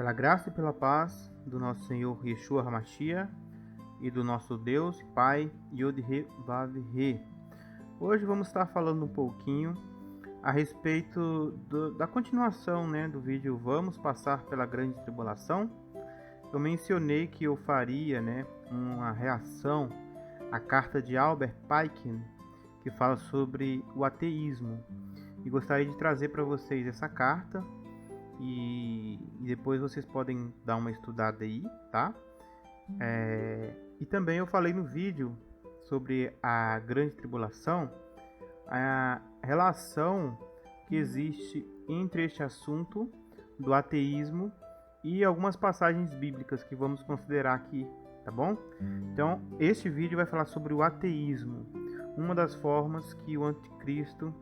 Pela graça e pela paz do nosso Senhor Yeshua HaMashiach e do nosso Deus, Pai, Yod-He, Vav-He. Hoje vamos estar falando um pouquinho a respeito da continuação, do vídeo Vamos Passar pela Grande Tribulação. Eu mencionei que eu faria uma reação à carta de Albert Pike, que fala sobre o ateísmo. E gostaria de trazer para vocês essa carta e depois vocês podem dar uma estudada aí, tá? E também eu falei no vídeo sobre a Grande Tribulação, a relação que existe entre este assunto do ateísmo e algumas passagens bíblicas que vamos considerar aqui, tá bom? Então, este vídeo vai falar sobre o ateísmo, uma das formas que o anticristo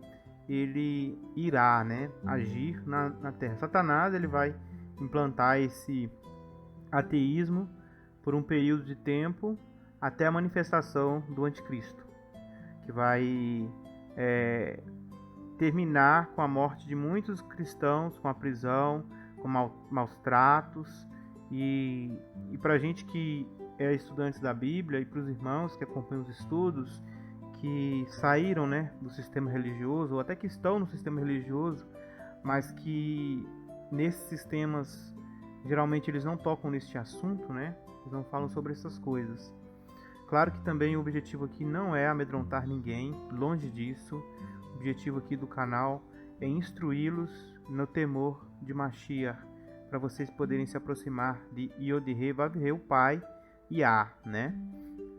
ele irá agir na Terra. Satanás ele vai implantar esse ateísmo por um período de tempo até a manifestação do anticristo, que vai terminar com a morte de muitos cristãos, com a prisão, com maus tratos. E para a gente que é estudante da Bíblia e para os irmãos que acompanham os estudos, que saíram do sistema religioso, ou até que estão no sistema religioso, mas que nesses sistemas geralmente eles não tocam neste assunto, eles não falam sobre essas coisas. Claro que também o objetivo aqui não é amedrontar ninguém, longe disso. O objetivo aqui do canal é instruí-los no temor de Mashiach, para vocês poderem se aproximar de Yod-He, Vav-He, o Pai, e A,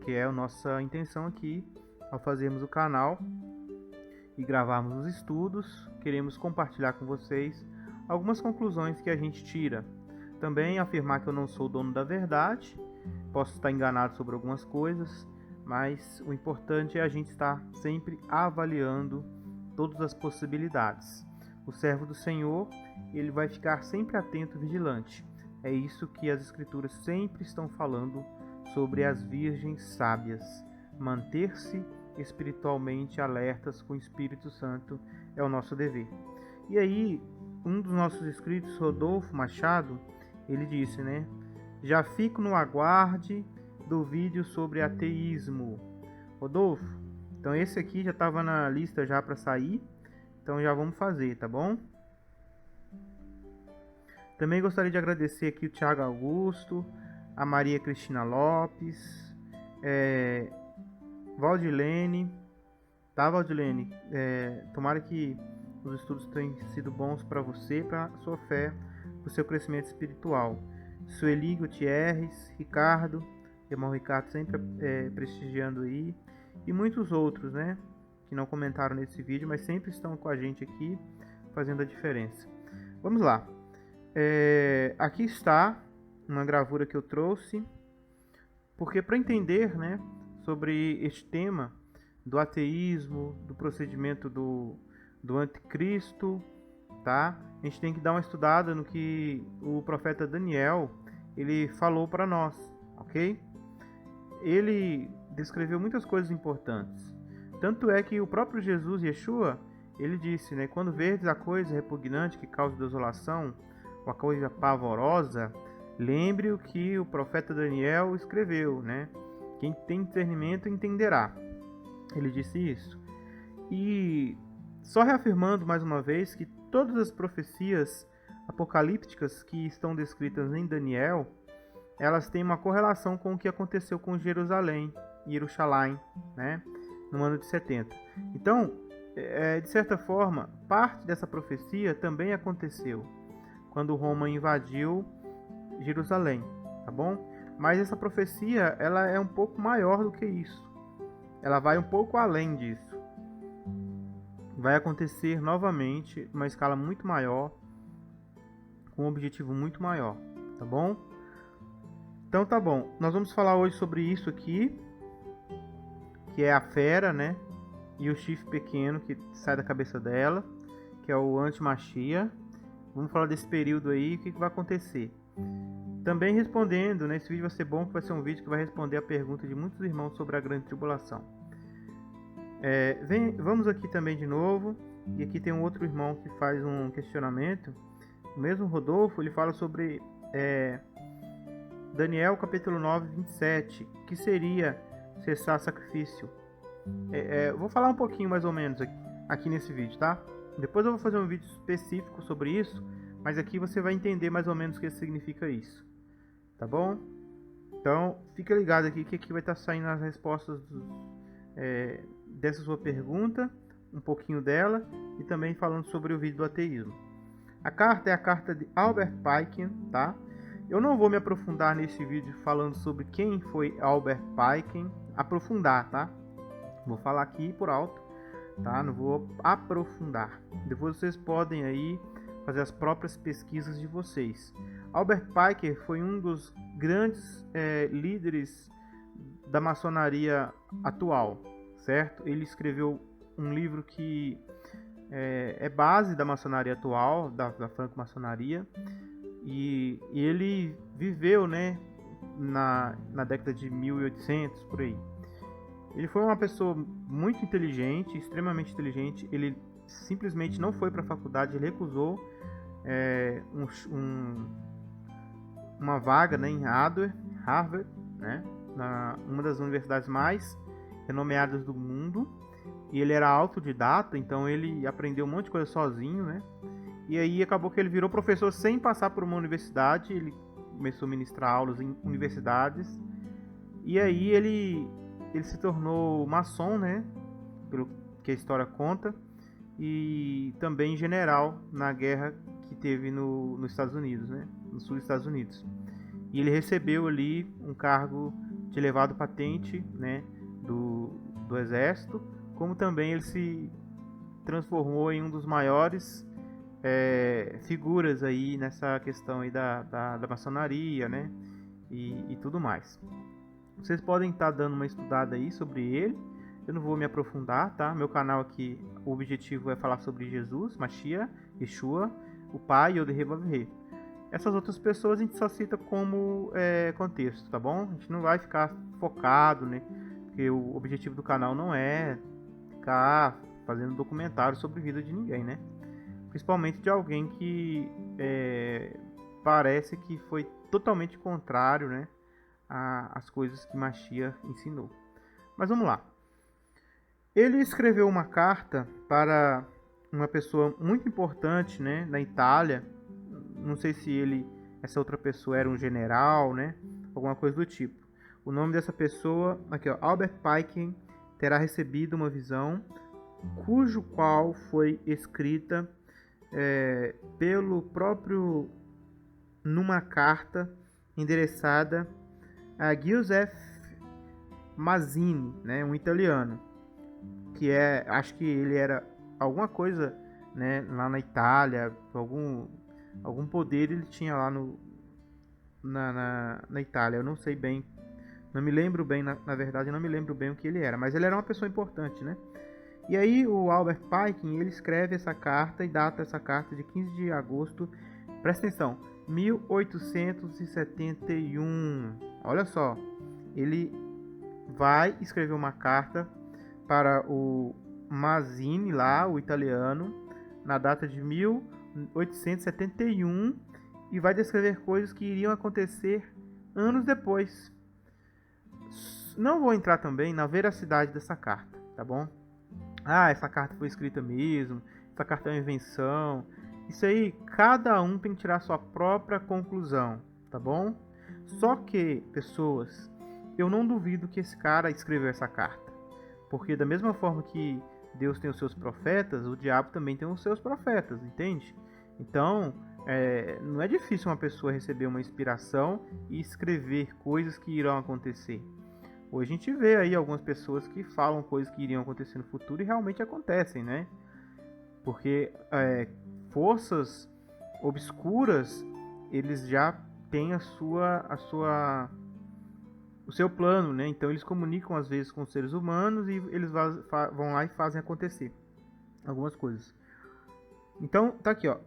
que é a nossa intenção aqui ao fazermos o canal e gravarmos os estudos. Queremos compartilhar com vocês algumas conclusões que a gente tira. Também afirmar que eu não sou o dono da verdade, posso estar enganado sobre algumas coisas, mas o importante é a gente estar sempre avaliando todas as possibilidades. O servo do Senhor, ele vai ficar sempre atento e vigilante. É isso que as Escrituras sempre estão falando sobre as virgens sábias. Manter-se espiritualmente alertas com o Espírito Santo é o nosso dever. E aí, um dos nossos inscritos, Rodolfo Machado, ele disse, já fico no aguarde do vídeo sobre ateísmo. Rodolfo, então esse aqui já estava na lista já para sair, então já vamos fazer, tá bom? Também gostaria de agradecer aqui o Thiago Augusto, a Maria Cristina Lopes, Valdilene, tá, Valdilene? Tomara que os estudos tenham sido bons para você, para a sua fé, para o seu crescimento espiritual. Sueli Gutierrez, Ricardo, irmão Ricardo sempre prestigiando aí, e muitos outros, que não comentaram nesse vídeo, mas sempre estão com a gente aqui, fazendo a diferença. Vamos lá. Aqui está uma gravura que eu trouxe, porque para entender, sobre este tema do ateísmo, do procedimento do anticristo, tá? A gente tem que dar uma estudada no que o profeta Daniel ele falou para nós, ok? Ele descreveu muitas coisas importantes. Tanto é que o próprio Jesus, Yeshua, ele disse, quando verdes a coisa repugnante que causa desolação, ou a coisa pavorosa, lembre o que o profeta Daniel escreveu, Quem tem discernimento entenderá. Ele disse isso. E só reafirmando mais uma vez que todas as profecias apocalípticas que estão descritas em Daniel, elas têm uma correlação com o que aconteceu com Jerusalém, no ano de 70. Então, de certa forma, parte dessa profecia também aconteceu quando Roma invadiu Jerusalém, tá bom? Mas essa profecia, ela é um pouco maior do que isso. Ela vai um pouco além disso. Vai acontecer novamente, uma escala muito maior, com um objetivo muito maior, tá bom? Então tá bom. Nós vamos falar hoje sobre isso aqui, que é a fera, e o chifre pequeno que sai da cabeça dela, que é o anti-Mashiach. Vamos falar desse período aí, o que vai acontecer. Também respondendo, esse vídeo vai ser bom, que vai ser um vídeo que vai responder a pergunta de muitos irmãos sobre a Grande Tribulação. Vamos aqui também de novo, e aqui tem um outro irmão que faz um questionamento. O mesmo Rodolfo, ele fala sobre Daniel capítulo 9, 27, que seria cessar sacrifício. Eu vou falar um pouquinho mais ou menos aqui nesse vídeo, tá? Depois eu vou fazer um vídeo específico sobre isso, mas aqui você vai entender mais ou menos o que significa isso, tá bom? Então, fica ligado aqui que aqui vai estar saindo as respostas dessa sua pergunta, um pouquinho dela, e também falando sobre o vídeo do ateísmo. A carta é a carta de Albert Peiken, tá? Eu não vou me aprofundar nesse vídeo falando sobre quem foi Albert Peiken, aprofundar, tá? Vou falar aqui por alto, tá? Não vou aprofundar. Depois vocês podem aí fazer as próprias pesquisas de vocês. Albert Peiken foi um dos grandes líderes da maçonaria atual, certo? Ele escreveu um livro que é base da maçonaria atual, da franco-maçonaria, e ele viveu, né, na década de 1800, por aí. Ele foi uma pessoa muito inteligente, extremamente inteligente. Ele simplesmente não foi para a faculdade, ele recusou uma vaga, né, em Harvard, né, uma das universidades mais renomeadas do mundo. E ele era autodidata, então ele aprendeu um monte de coisa sozinho, né? E aí acabou que ele virou professor sem passar por uma universidade. Ele começou a ministrar aulas em universidades. E aí ele se tornou maçom, né? Pelo que a história conta. E também general na guerra que teve nos Estados Unidos, né? No sul dos Estados Unidos. E ele recebeu ali um cargo de elevado patente, né? Do exército. Como também ele se transformou em um dos maiores figuras aí nessa questão aí da maçonaria, né? E tudo mais. Vocês podem estar dando uma estudada aí sobre ele. Eu não vou me aprofundar, tá? Meu canal aqui, o objetivo é falar sobre Jesus, Mashiach, Yeshua, o Pai e o Derrevaver. Essas outras pessoas a gente só cita como contexto, tá bom? A gente não vai ficar focado, né? Porque o objetivo do canal não é ficar fazendo documentário sobre a vida de ninguém, né? Principalmente de alguém que parece que foi totalmente contrário, né, às coisas que Mashiach ensinou. Mas vamos lá. Ele escreveu uma carta para uma pessoa muito importante, né, na Itália. Não sei se essa outra pessoa era um general, né, alguma coisa do tipo. O nome dessa pessoa, aqui ó, Albert Peiken, terá recebido uma visão, cujo qual foi escrita pelo próprio numa carta endereçada a Giuseppe Mazzini, né, um italiano, que acho que ele era alguma coisa, né, lá na Itália, algum poder ele tinha lá na Itália. Eu não sei bem, não me lembro bem, na verdade eu não me lembro bem o que ele era, mas ele era uma pessoa importante, né? E aí o Albert Peiken, ele escreve essa carta e data essa carta de 15 de agosto, presta atenção, 1871. Olha só, ele vai escrever uma carta para o Mazzini lá, o italiano, na data de 1871 e vai descrever coisas que iriam acontecer anos depois. Não vou entrar também na veracidade dessa carta, tá bom? Essa carta foi escrita mesmo, essa carta é uma invenção. Isso aí, cada um tem que tirar sua própria conclusão, tá bom? Só que, pessoas, eu não duvido que esse cara escreveu essa carta. Porque da mesma forma que Deus tem os seus profetas, o diabo também tem os seus profetas, entende? Então, não é difícil uma pessoa receber uma inspiração e escrever coisas que irão acontecer. Hoje a gente vê aí algumas pessoas que falam coisas que iriam acontecer no futuro e realmente acontecem, né? Porque forças obscuras, eles já têm o seu plano, né? Então eles comunicam às vezes com os seres humanos e eles vão lá e fazem acontecer algumas coisas. Então tá aqui, ó.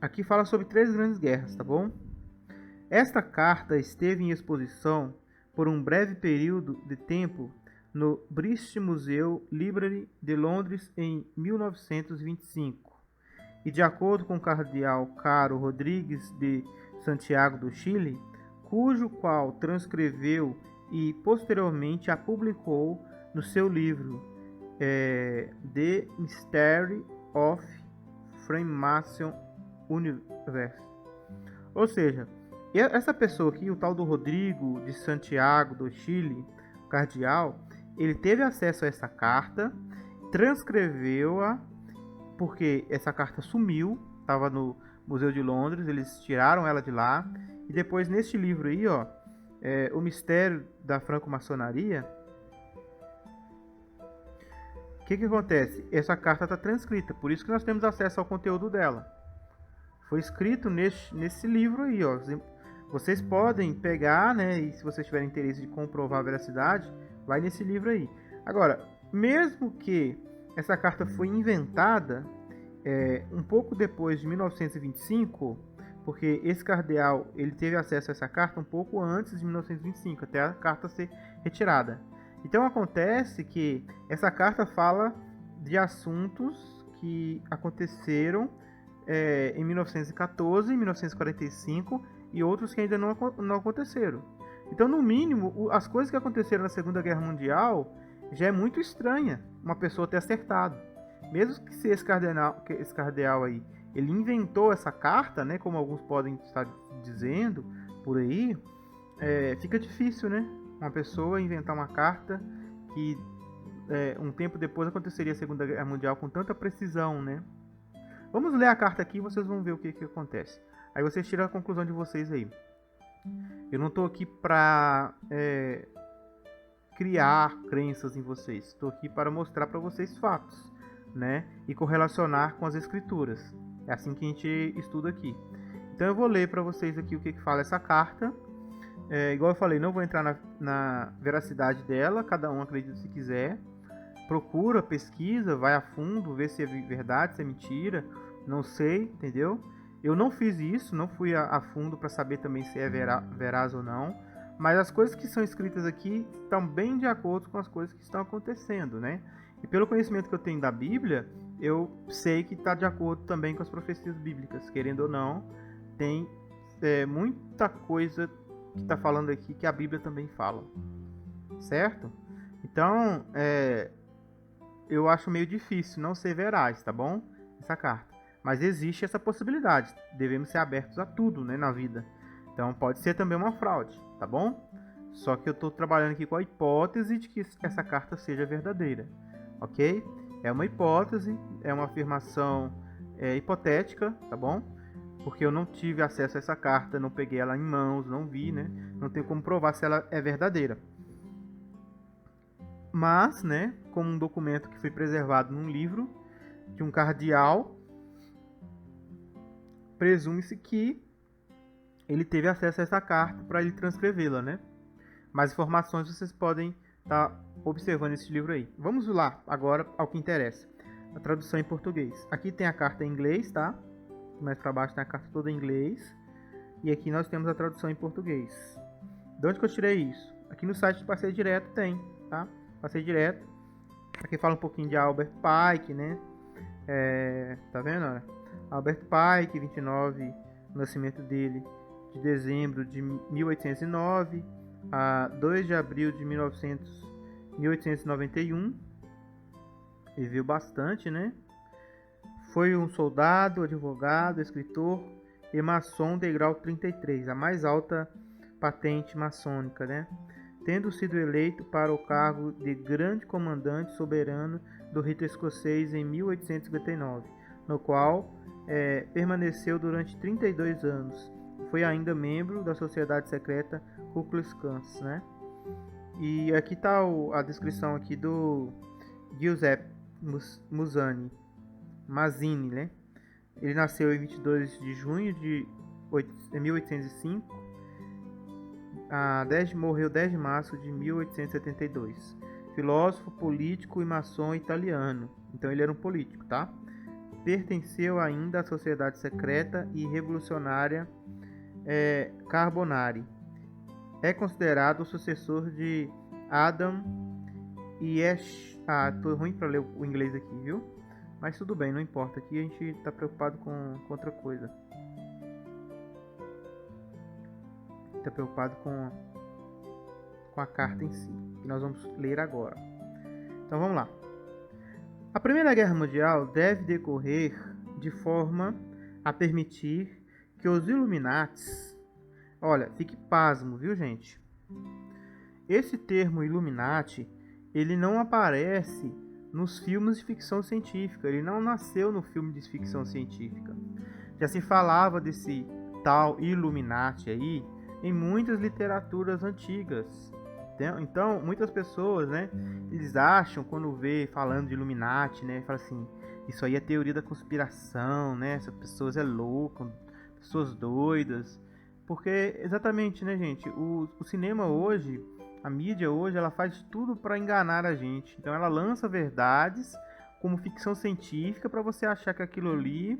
Aqui fala sobre 3 grandes guerras, tá bom? Esta carta esteve em exposição por um breve período de tempo no British Museum Library de Londres em 1925. e de acordo com o cardeal Caro Rodrigues de Santiago do Chile, cujo qual transcreveu e posteriormente a publicou no seu livro The Mystery of Freemason Universe. Ou seja, essa pessoa aqui, o tal do Rodrigo de Santiago do Chile, cardeal, ele teve acesso a essa carta, transcreveu-a, porque essa carta sumiu, estava no Museu de Londres, eles tiraram ela de lá, e depois neste livro aí, ó, O Mistério da Franco-Maçonaria, o que acontece? Essa carta está transcrita, por isso que nós temos acesso ao conteúdo dela. Foi escrito nesse livro aí, ó. Vocês podem pegar, né, e se vocês tiverem interesse de comprovar a veracidade, vai nesse livro aí. Agora, mesmo que essa carta foi inventada um pouco depois de 1925, porque esse cardeal ele teve acesso a essa carta um pouco antes de 1925, até a carta ser retirada. Então acontece que essa carta fala de assuntos que aconteceram em 1914, 1945 e outros que ainda não aconteceram. Então, no mínimo, as coisas que aconteceram na Segunda Guerra Mundial já é muito estranha uma pessoa ter acertado. Mesmo que se esse cardeal aí, ele inventou essa carta, né, como alguns podem estar dizendo por aí, fica difícil, né? Uma pessoa inventar uma carta que um tempo depois aconteceria a Segunda Guerra Mundial com tanta precisão, né? Vamos ler a carta aqui e vocês vão ver o que acontece. Aí vocês tiram a conclusão de vocês aí. Eu não estou aqui para criar crenças em vocês. Estou aqui para mostrar para vocês fatos, né? E correlacionar com as escrituras. É assim que a gente estuda aqui. Então eu vou ler para vocês aqui o que fala essa carta. Igual eu falei, não vou entrar na veracidade dela. Cada um acredita se quiser. Procura, pesquisa, vai a fundo, vê se é verdade, se é mentira. Não sei, entendeu? Eu não fiz isso, não fui a fundo para saber também se é veraz ou não. Mas as coisas que são escritas aqui estão bem de acordo com as coisas que estão acontecendo, né? E pelo conhecimento que eu tenho da Bíblia, eu sei que está de acordo também com as profecias bíblicas. Querendo ou não, tem muita coisa que está falando aqui que a Bíblia também fala. Certo? Então, eu acho meio difícil não ser veraz, tá bom? Essa carta. Mas existe essa possibilidade. Devemos ser abertos a tudo, né, na vida. Então pode ser também uma fraude, tá bom? Só que eu estou trabalhando aqui com a hipótese de que essa carta seja verdadeira, ok? É uma hipótese, é uma afirmação hipotética, tá bom? Porque eu não tive acesso a essa carta, não peguei ela em mãos, não vi, né? Não tenho como provar se ela é verdadeira. Mas, né, como um documento que foi preservado num livro de um cardeal, presume-se que ele teve acesso a essa carta para ele transcrevê-la, né? Mais informações vocês podem estar observando esse livro aí. Vamos lá agora ao que interessa. A tradução em português. Aqui tem a carta em inglês, tá? Mais para baixo tem a carta toda em inglês. E aqui nós temos a tradução em português. De onde que eu tirei isso? Aqui no site do Passeio Direto tem, tá? Passeio Direto. Aqui fala um pouquinho de Albert Pike, né? Tá vendo? Olha? Albert Pike, 29, o nascimento dele de dezembro de 1809 a 2 de abril de 1891. Ele viu bastante, né? Foi um soldado, advogado, escritor e maçom de grau 33, a mais alta patente maçônica, né? Tendo sido eleito para o cargo de Grande Comandante Soberano do Rito Escocês em 1859, no qual permaneceu durante 32 anos. Foi ainda membro da sociedade secreta Ku Klux Klan, né? E aqui está a descrição aqui do Giuseppe Mazzini, né? Ele nasceu em 22 de junho de 1805, morreu 10 de março de 1872. Filósofo, político e maçom italiano. Então ele era um político, tá? Pertenceu ainda à sociedade secreta e revolucionária Carbonari. É considerado o sucessor de Adam Tô ruim para ler o inglês aqui, viu? Mas tudo bem, não importa. Aqui a gente está preocupado com outra coisa. Está preocupado com a carta em si, que nós vamos ler agora. Então vamos lá. A Primeira Guerra Mundial deve decorrer de forma a permitir que os Illuminates... Olha, fique pasmo, viu, gente? Esse termo Illuminati, ele não aparece nos filmes de ficção científica. Ele não nasceu no filme de ficção científica. Já se falava desse tal Illuminati aí em muitas literaturas antigas. Então, muitas pessoas, né, eles acham, quando vê falando de Illuminati, né, fala assim, isso aí é teoria da conspiração, né, essas pessoas é louco, pessoas doidas. Porque, exatamente, né, gente, o cinema hoje, a mídia hoje, ela faz tudo para enganar a gente. Então, ela lança verdades como ficção científica para você achar que aquilo ali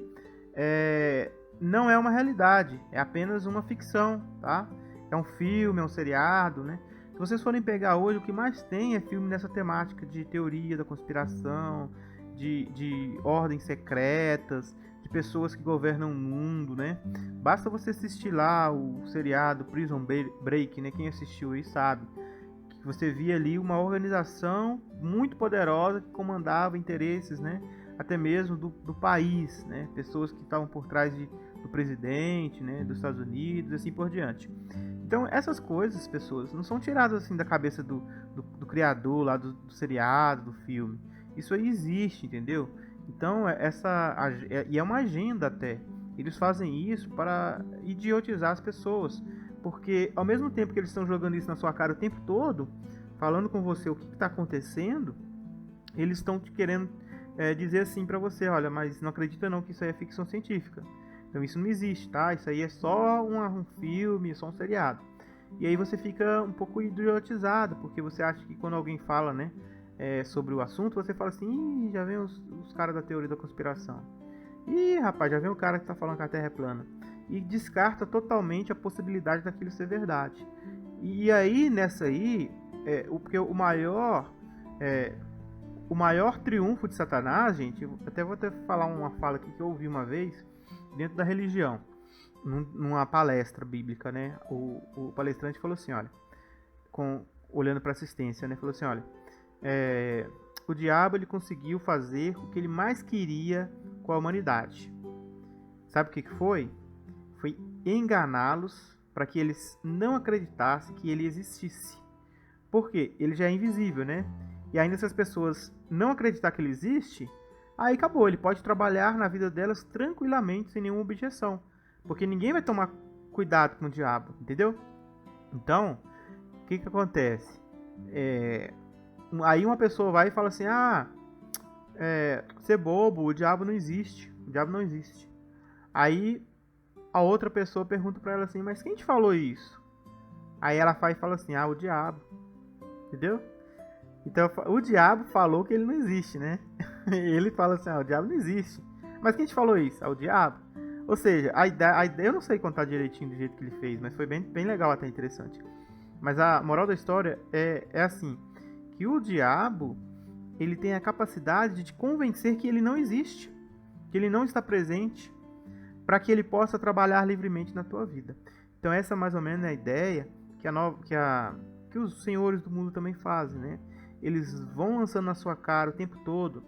não é uma realidade, é apenas uma ficção, tá? É um filme, é um seriado, né? Se vocês forem pegar hoje, o que mais tem é filme nessa temática de teoria da conspiração, de ordens secretas, de pessoas que governam o mundo, né? Basta você assistir lá o seriado Prison Break, né? Quem assistiu aí sabe. Que você via ali uma organização muito poderosa que comandava interesses, né? Até mesmo do país, né? Pessoas que estavam por trás do presidente, né? Dos Estados Unidos, assim por diante. Então, essas coisas, pessoas, não são tiradas assim da cabeça do criador lá do seriado, do filme. Isso aí existe, entendeu? Então, e é uma agenda até. Eles fazem isso para idiotizar as pessoas. Porque, ao mesmo tempo que eles estão jogando isso na sua cara o tempo todo, falando com você o que está acontecendo, eles estão te querendo dizer assim para você, olha, mas não acredita não que isso aí é ficção científica. Então isso não existe, tá? Isso aí é só um filme, só um seriado. E aí você fica um pouco idiotizado, porque você acha que quando alguém fala, né, sobre o assunto, você fala assim, Ih, já vem os caras da teoria da conspiração. Ih, rapaz, já vem o cara que tá falando que a Terra é plana. E descarta totalmente a possibilidade daquilo ser verdade. E aí, nessa aí, porque o maior triunfo de Satanás, gente, até vou falar uma fala aqui que eu ouvi uma vez, dentro da religião, numa palestra bíblica, né? O palestrante falou assim, olha, olhando para a assistência, né? Falou assim, olha, o diabo ele conseguiu fazer o que ele mais queria com a humanidade. Sabe o que foi? Foi enganá-los para que eles não acreditassem que ele existisse. Por quê? Ele já é invisível, né? E ainda se as pessoas não acreditar que ele existe, aí acabou, ele pode trabalhar na vida delas tranquilamente, sem nenhuma objeção. Porque ninguém vai tomar cuidado com o diabo, entendeu? Então, o que acontece? Aí uma pessoa vai e fala assim, você é bobo, o diabo não existe. O diabo não existe. Aí a outra pessoa pergunta pra ela assim, mas quem te falou isso? Aí ela vai e fala assim, o diabo. Entendeu? Então, o diabo falou que ele não existe, né? Ele fala assim, o diabo não existe. Mas quem te falou isso? O diabo. Ou seja, a ideia, eu não sei contar direitinho do jeito que ele fez, mas foi bem legal, até interessante. Mas a moral da história é assim, que o diabo, ele tem a capacidade de te convencer que ele não existe, que ele não está presente, para que ele possa trabalhar livremente na tua vida. Então essa mais ou menos é a ideia que os senhores do mundo também fazem, né? Eles vão lançando na sua cara o tempo todo.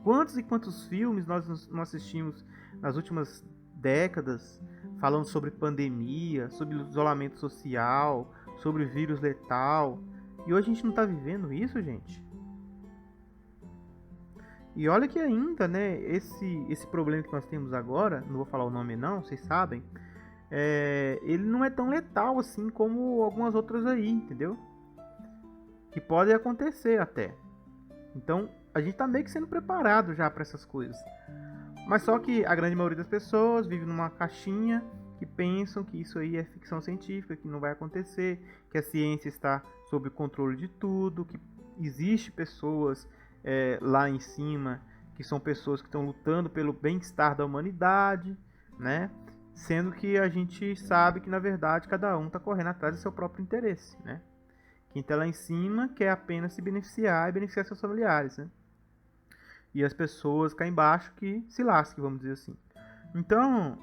Quantos e quantos filmes nós assistimos nas últimas décadas falando sobre pandemia, sobre isolamento social, sobre vírus letal. E hoje a gente não está vivendo isso, gente. E olha que ainda, né, esse problema que nós temos agora, não vou falar o nome não, vocês sabem, ele não é tão letal assim como algumas outras aí, entendeu? Que podem acontecer até. Então, a gente tá meio que sendo preparado já para essas coisas. Mas só que a grande maioria das pessoas vive numa caixinha que pensam que isso aí é ficção científica, que não vai acontecer, que a ciência está sob o controle de tudo, que existe pessoas lá em cima que são pessoas que estão lutando pelo bem-estar da humanidade, né? Sendo que a gente sabe que na verdade cada um está correndo atrás do seu próprio interesse, né? Quem está lá em cima quer apenas se beneficiar e beneficiar seus familiares, né? e as pessoas cá embaixo que se lasquem, vamos dizer assim. Então,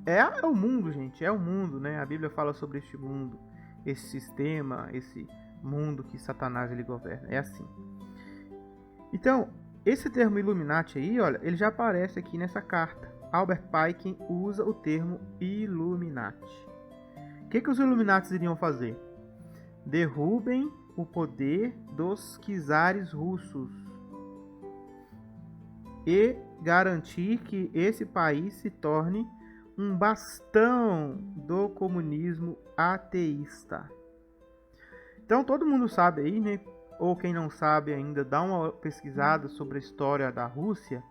é o mundo, gente, é o mundo, né? A Bíblia fala sobre este mundo, esse sistema, esse mundo que Satanás ele governa. É assim. Então, esse termo Illuminati aí, olha, ele já aparece aqui nessa carta. Albert Pike usa o termo Illuminati. O que os Illuminatis iriam fazer? Derrubem o poder dos czares russos e garantir que esse país se torne um bastão do comunismo ateísta. Então todo mundo sabe aí, né? Ou quem não sabe ainda, dá uma pesquisada sobre a história da Rússia.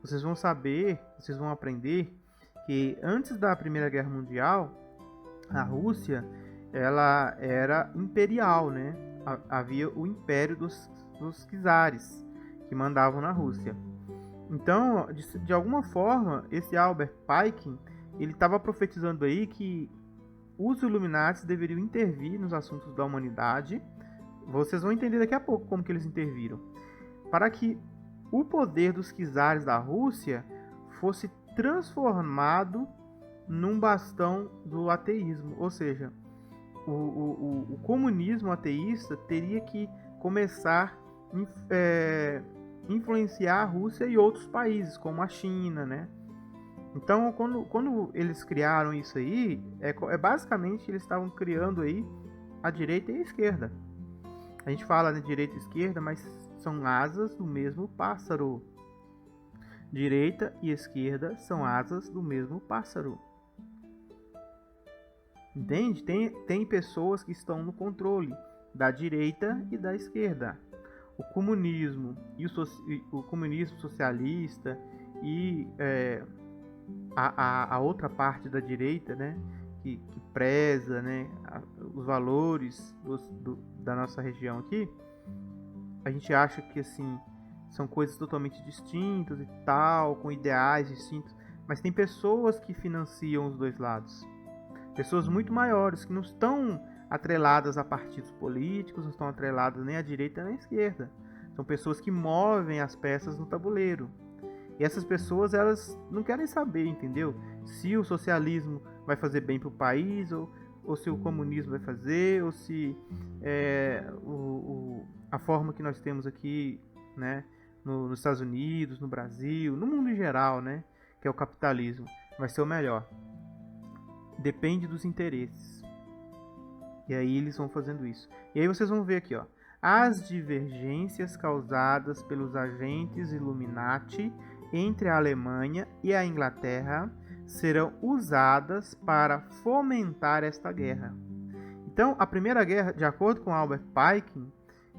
Vocês vão saber, vocês vão aprender que antes da Primeira Guerra Mundial, a Rússia ela era imperial, né? Havia o império dos czares que mandavam na Rússia. Então, de alguma forma, esse Albert Pike ele estava profetizando aí que os Illuminati deveriam intervir nos assuntos da humanidade. Vocês vão entender daqui a pouco como que eles interviram. Para que o poder dos czares da Rússia fosse transformado num bastão do ateísmo. Ou seja, o comunismo ateísta teria que começar a influenciar a Rússia e outros países, como a China, né? Então, quando eles criaram isso aí, basicamente eles estavam criando aí a direita e a esquerda. A gente fala de direita e esquerda, mas são asas do mesmo pássaro. Direita e esquerda são asas do mesmo pássaro. Entende? Tem pessoas que estão no controle da direita e da esquerda. O comunismo e o comunismo socialista e a outra parte da direita, né, que preza, né, os valores da nossa região aqui, a gente acha que assim são coisas totalmente distintas e tal, com ideais distintos, mas tem pessoas que financiam os dois lados, pessoas muito maiores que não estão atreladas a partidos políticos, não estão atreladas nem à direita nem à esquerda, são pessoas que movem as peças no tabuleiro. E essas pessoas, elas não querem saber, entendeu? Se o socialismo vai fazer bem para o país, ou se o comunismo vai fazer, ou se a forma que nós temos aqui, né, nos Estados Unidos, no Brasil, no mundo em geral, né, que é o capitalismo, vai ser o melhor. Depende dos interesses. E aí eles vão fazendo isso. E aí vocês vão ver aqui, ó, as divergências causadas pelos agentes Illuminati entre a Alemanha e a Inglaterra serão usadas para fomentar esta guerra. Então, a Primeira Guerra, de acordo com Albert Pike,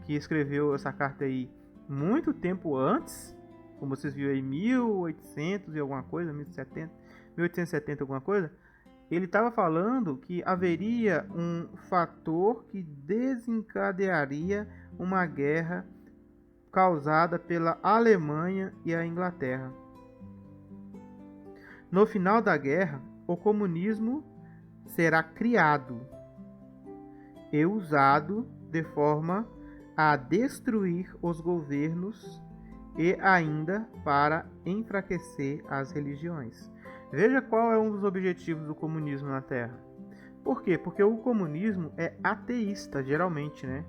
que escreveu essa carta aí muito tempo antes, como vocês viram aí, 1800 e alguma coisa, 1870 alguma coisa, ele estava falando que haveria um fator que desencadearia uma guerra causada pela Alemanha e a Inglaterra. No final da guerra, o comunismo será criado e usado de forma a destruir os governos e ainda para enfraquecer as religiões. Veja qual é um dos objetivos do comunismo na Terra. Por quê? Porque o comunismo é ateísta, geralmente, né?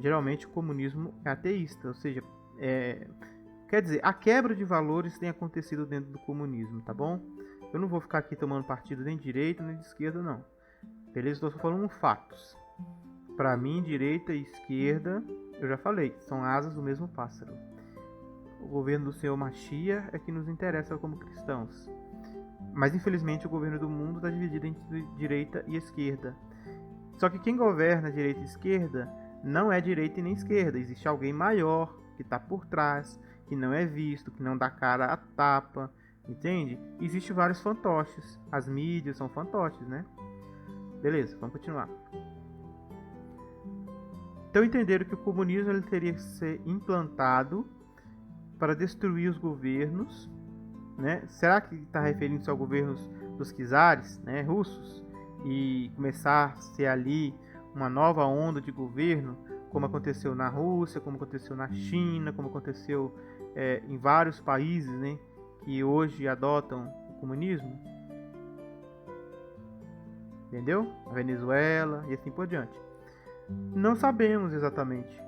Geralmente o comunismo é ateísta, ou seja, quer dizer, a quebra de valores tem acontecido dentro do comunismo, tá bom? Eu não vou ficar aqui tomando partido nem de direita nem de esquerda, não. Beleza? Estou só falando fatos. Para mim, direita e esquerda, eu já falei, são asas do mesmo pássaro. O governo do Senhor Machia é que nos interessa como cristãos. Mas infelizmente o governo do mundo está dividido entre direita e esquerda. Só que quem governa direita e esquerda não é direita e nem esquerda. Existe alguém maior que está por trás, que não é visto, que não dá cara a tapa, entende? Existem vários fantoches. As mídias são fantoches, né? Beleza, vamos continuar. Então entenderam que o comunismo ele teria que ser implantado para destruir os governos, né? Será que está referindo-se aos governos dos czares, né, russos, e começar a ser ali uma nova onda de governo como aconteceu na Rússia, como aconteceu na China, como aconteceu em vários países, né, que hoje adotam o comunismo, entendeu? A Venezuela e assim por diante. Não sabemos exatamente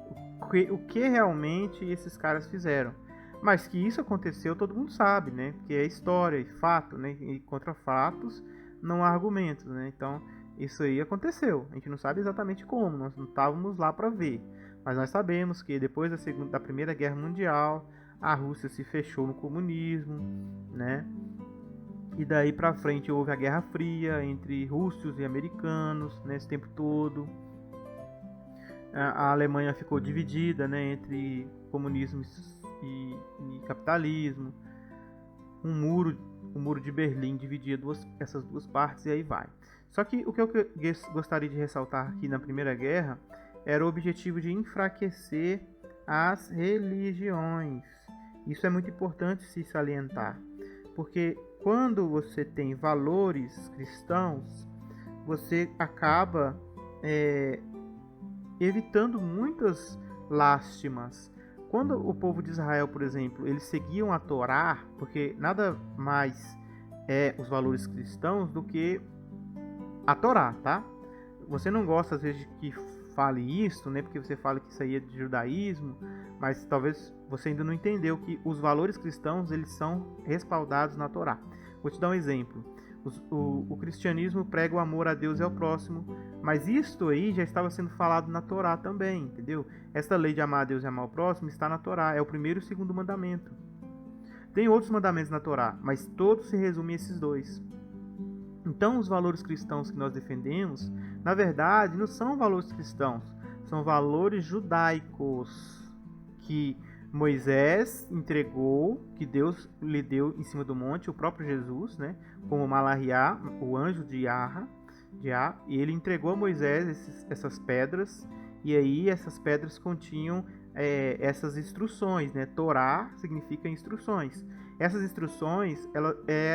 o que realmente esses caras fizeram, mas que isso aconteceu todo mundo sabe, né? Porque é história, é fato, né? E contra fatos não há argumentos, né? Então isso aí aconteceu. A gente não sabe exatamente como, nós não estávamos lá para ver, mas nós sabemos que depois da Primeira Guerra Mundial a Rússia se fechou no comunismo, né? E daí para frente houve a Guerra Fria entre russos e americanos nesse tempo todo. A Alemanha ficou dividida, né, entre comunismo e capitalismo. O muro de Berlim dividia essas duas partes e aí vai. Só que o que eu gostaria de ressaltar aqui na Primeira Guerra era o objetivo de enfraquecer as religiões. Isso é muito importante se salientar, porque quando você tem valores cristãos, você acaba evitando muitas lástimas. Quando o povo de Israel, por exemplo, eles seguiam a Torá, porque nada mais é os valores cristãos do que a Torá, tá? Você não gosta às vezes de que fale isso, né? Porque você fala que isso aí é de judaísmo, mas talvez você ainda não entendeu que os valores cristãos eles são respaldados na Torá. Vou te dar um exemplo. O cristianismo prega o amor a Deus e ao próximo, mas isto aí já estava sendo falado na Torá também, entendeu? Esta lei de amar a Deus e amar ao próximo está na Torá, é o primeiro e o segundo mandamento. Tem outros mandamentos na Torá, mas todos se resumem a esses dois. Então, os valores cristãos que nós defendemos, na verdade, não são valores cristãos, são valores judaicos que Moisés entregou, que Deus lhe deu em cima do monte, o próprio Jesus, né, como Malahiá, o anjo de Yah, e ele entregou a Moisés essas pedras, e aí essas pedras continham essas instruções, né? Torá significa instruções. Essas instruções,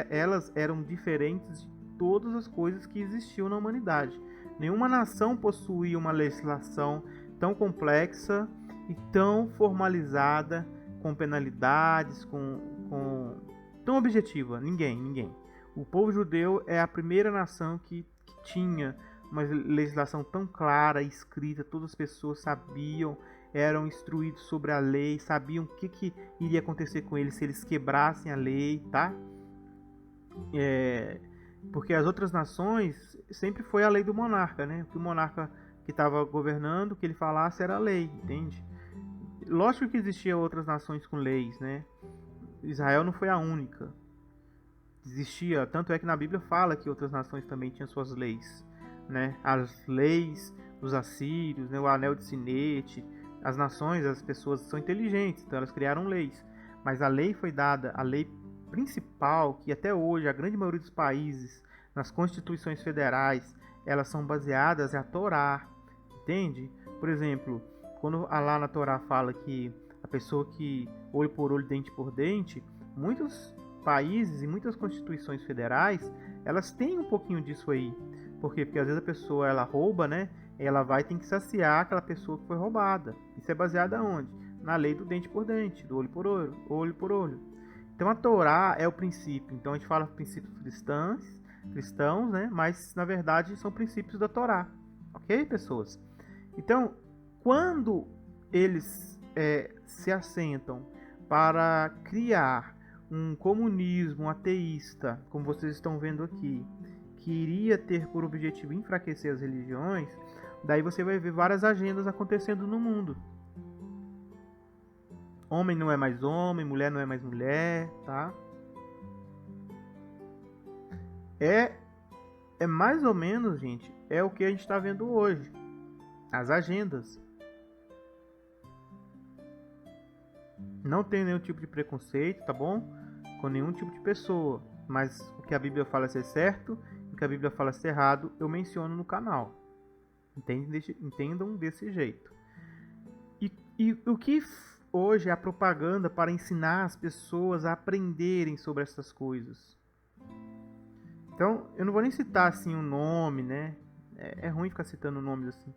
elas eram diferentes de todas as coisas que existiam na humanidade. Nenhuma nação possuía uma legislação tão complexa e tão formalizada, com penalidades, tão objetiva. Ninguém. O povo judeu é a primeira nação que tinha uma legislação tão clara, escrita, todas as pessoas sabiam, eram instruídos sobre a lei, sabiam o que iria acontecer com eles se eles quebrassem a lei, tá? Porque as outras nações sempre foi a lei do monarca, né? O monarca que estava governando, o que ele falasse era a lei, entende? Lógico que existiam outras nações com leis, né? Israel não foi a única. Existia, tanto é que na Bíblia fala que outras nações também tinham suas leis, né? As leis dos assírios, né? O anel de Sinete. As nações, as pessoas são inteligentes, então elas criaram leis. Mas a lei foi dada, a lei principal, que até hoje a grande maioria dos países, nas constituições federais, elas são baseadas, é a Torá, entende? Por exemplo, quando lá na Torá fala que a pessoa que olho por olho, dente por dente, muitos países e muitas constituições federais, elas têm um pouquinho disso aí. Por quê? Porque às vezes a pessoa ela rouba, né? Ela vai ter que saciar aquela pessoa que foi roubada. Isso é baseado aonde? Na lei do dente por dente, do olho por olho. Então a Torá é o princípio. Então a gente fala princípios cristãos, né? Mas na verdade são princípios da Torá. Ok, pessoas? Então, quando eles se assentam para criar um comunismo ateísta, como vocês estão vendo aqui, que iria ter por objetivo enfraquecer as religiões, daí você vai ver várias agendas acontecendo no mundo. Homem não é mais homem, mulher não é mais mulher, tá? É mais ou menos, gente, é o que a gente está vendo hoje. As agendas. Não tem nenhum tipo de preconceito, tá bom? Com nenhum tipo de pessoa. Mas o que a Bíblia fala ser certo, o que a Bíblia fala ser errado, eu menciono no canal. Entendam desse jeito. E o que hoje é a propaganda para ensinar as pessoas a aprenderem sobre essas coisas? Então, eu não vou nem citar assim o nome, né? É ruim ficar citando nomes assim.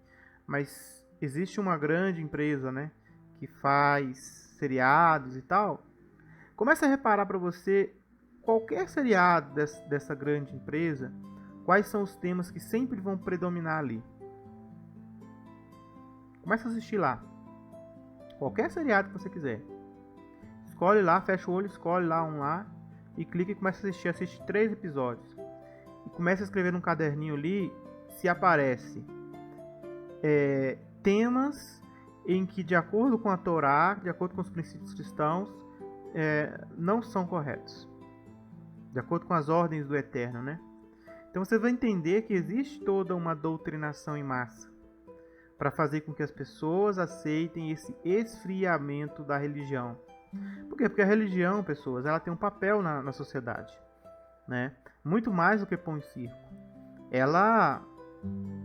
Mas existe uma grande empresa, né, que faz seriados e tal, comece a reparar para você qualquer seriado dessa grande empresa, quais são os temas que sempre vão predominar ali. Comece a assistir lá. Qualquer seriado que você quiser. Escolhe lá, fecha o olho, escolhe lá um lá e clica e começa a assistir. Assiste 3 episódios. E começa a escrever num caderninho ali se aparece temas em que, de acordo com a Torá, de acordo com os princípios cristãos, não são corretos. De acordo com as ordens do Eterno, né? Então você vai entender que existe toda uma doutrinação em massa para fazer com que as pessoas aceitem esse esfriamento da religião. Por quê? Porque a religião, pessoas, ela tem um papel na sociedade, né? Muito mais do que pão e circo. Ela,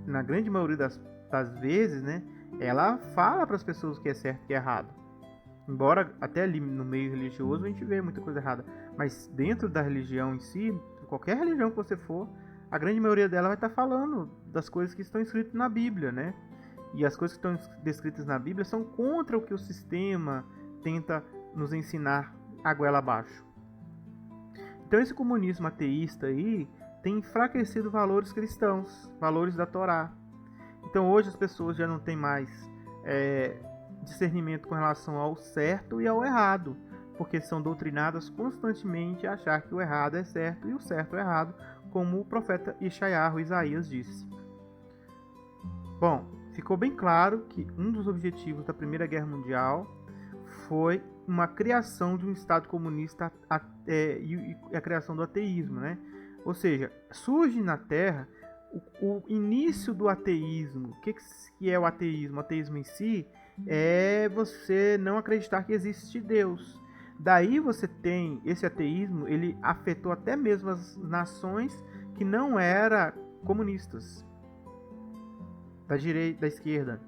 na grande maioria das vezes, né, ela fala para as pessoas o que é certo e o que é errado. Embora até ali no meio religioso a gente vê muita coisa errada, mas dentro da religião em si, qualquer religião que você for, a grande maioria dela vai estar falando das coisas que estão escritas na Bíblia, né? E as coisas que estão descritas na Bíblia são contra o que o sistema tenta nos ensinar a goela abaixo. Então esse comunismo ateísta aí tem enfraquecido valores cristãos, valores da Torá. Então hoje as pessoas já não têm mais discernimento com relação ao certo e ao errado, porque são doutrinadas constantemente a achar que o errado é certo e o certo é errado, como o profeta Isaías disse. Bom, ficou bem claro que um dos objetivos da Primeira Guerra Mundial foi uma criação de um Estado comunista e a criação do ateísmo, né? Ou seja, surge na Terra o início do ateísmo. O que é o ateísmo? O ateísmo em si é você não acreditar que existe Deus. Daí você tem esse ateísmo, ele afetou até mesmo as nações que não eram comunistas, da direita, da esquerda.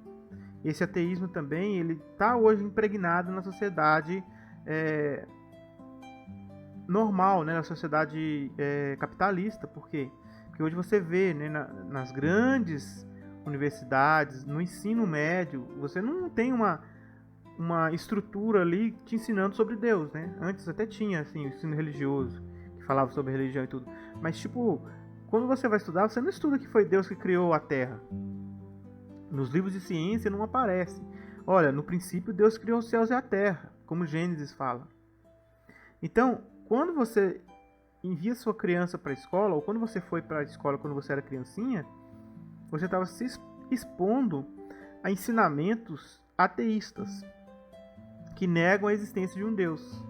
Esse ateísmo também, ele está hoje impregnado na sociedade normal, né, na sociedade capitalista. Por quê? Porque hoje você vê, né, nas grandes universidades, no ensino médio, você não tem uma estrutura ali te ensinando sobre Deus, né? Antes até tinha assim, o ensino religioso, que falava sobre religião e tudo. Mas tipo, quando você vai estudar, você não estuda que foi Deus que criou a Terra. Nos livros de ciência não aparece. Olha, no princípio Deus criou os céus e a terra, como Gênesis fala. Então, quando você envia sua criança para a escola, ou quando você foi para a escola quando você era criancinha, você estava se expondo a ensinamentos ateístas, que negam a existência de um Deus,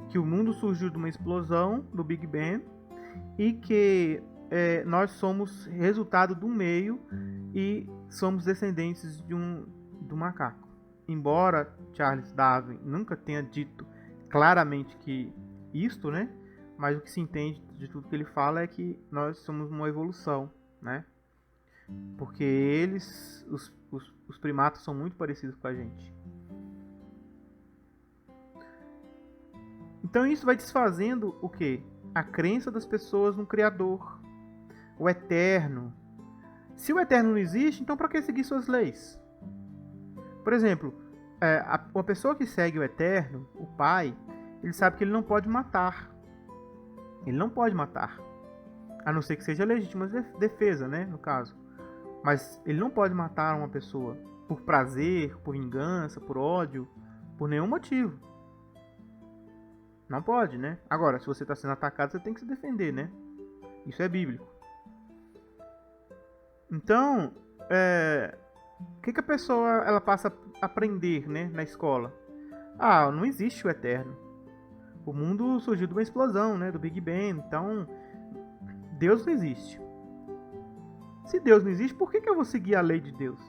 que o mundo surgiu de uma explosão, do Big Bang, e que nós somos resultado do meio e somos descendentes do macaco. Embora Charles Darwin nunca tenha dito claramente que isto, né? Mas o que se entende de tudo que ele fala é que nós somos uma evolução, né? Porque os primatas são muito parecidos com a gente. Então isso vai desfazendo o quê? A crença das pessoas no Criador, o Eterno. Se o Eterno não existe, então para que seguir suas leis? Por exemplo, uma pessoa que segue o Eterno, o Pai, ele sabe que ele não pode matar. Ele não pode matar. A não ser que seja legítima defesa, né, no caso. Mas ele não pode matar uma pessoa por prazer, por vingança, por ódio, por nenhum motivo. Não pode, né? Agora, se você está sendo atacado, você tem que se defender, né? Isso é bíblico. Então, o que a pessoa ela passa a aprender, né, na escola? Ah, não existe o Eterno. O mundo surgiu de uma explosão, né, do Big Bang. Então, Deus não existe. Se Deus não existe, por que eu vou seguir a lei de Deus?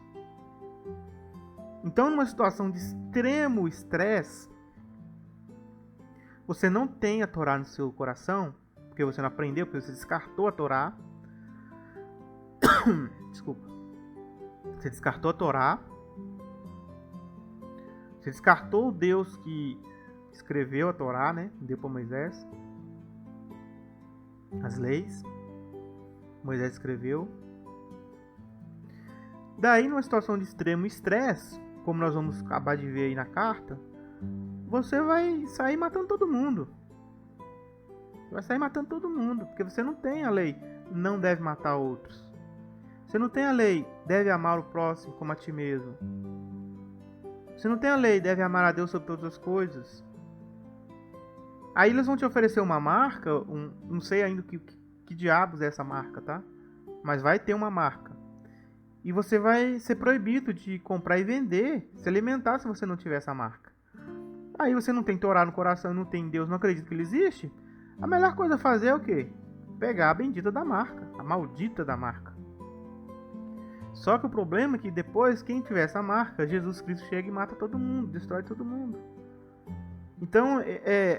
Então, numa situação de extremo estresse, você não tem a Torá no seu coração, porque você não aprendeu, porque você descartou a Torá. Desculpa. Você descartou a Torá. Você descartou o Deus que escreveu a Torá, né? Deu para Moisés as leis. Moisés escreveu. Daí, numa situação de extremo estresse, como nós vamos acabar de ver aí na carta, você vai sair matando todo mundo. Vai sair matando todo mundo, porque você não tem a lei não deve matar outros. Você não tem a lei deve amar o próximo como a ti mesmo. Você não tem a lei deve amar a Deus sobre todas as coisas. Aí eles vão te oferecer uma marca, não sei ainda que diabos é essa marca, tá? Mas vai ter uma marca. E você vai ser proibido de comprar e vender, se alimentar se você não tiver essa marca. Aí você não tem Torá no coração, não tem Deus, não acredita que ele existe. A melhor coisa a fazer é o quê? Pegar a bendita da marca, a maldita da marca. Só que o problema é que depois, quem tiver essa marca, Jesus Cristo chega e mata todo mundo, destrói todo mundo. Então,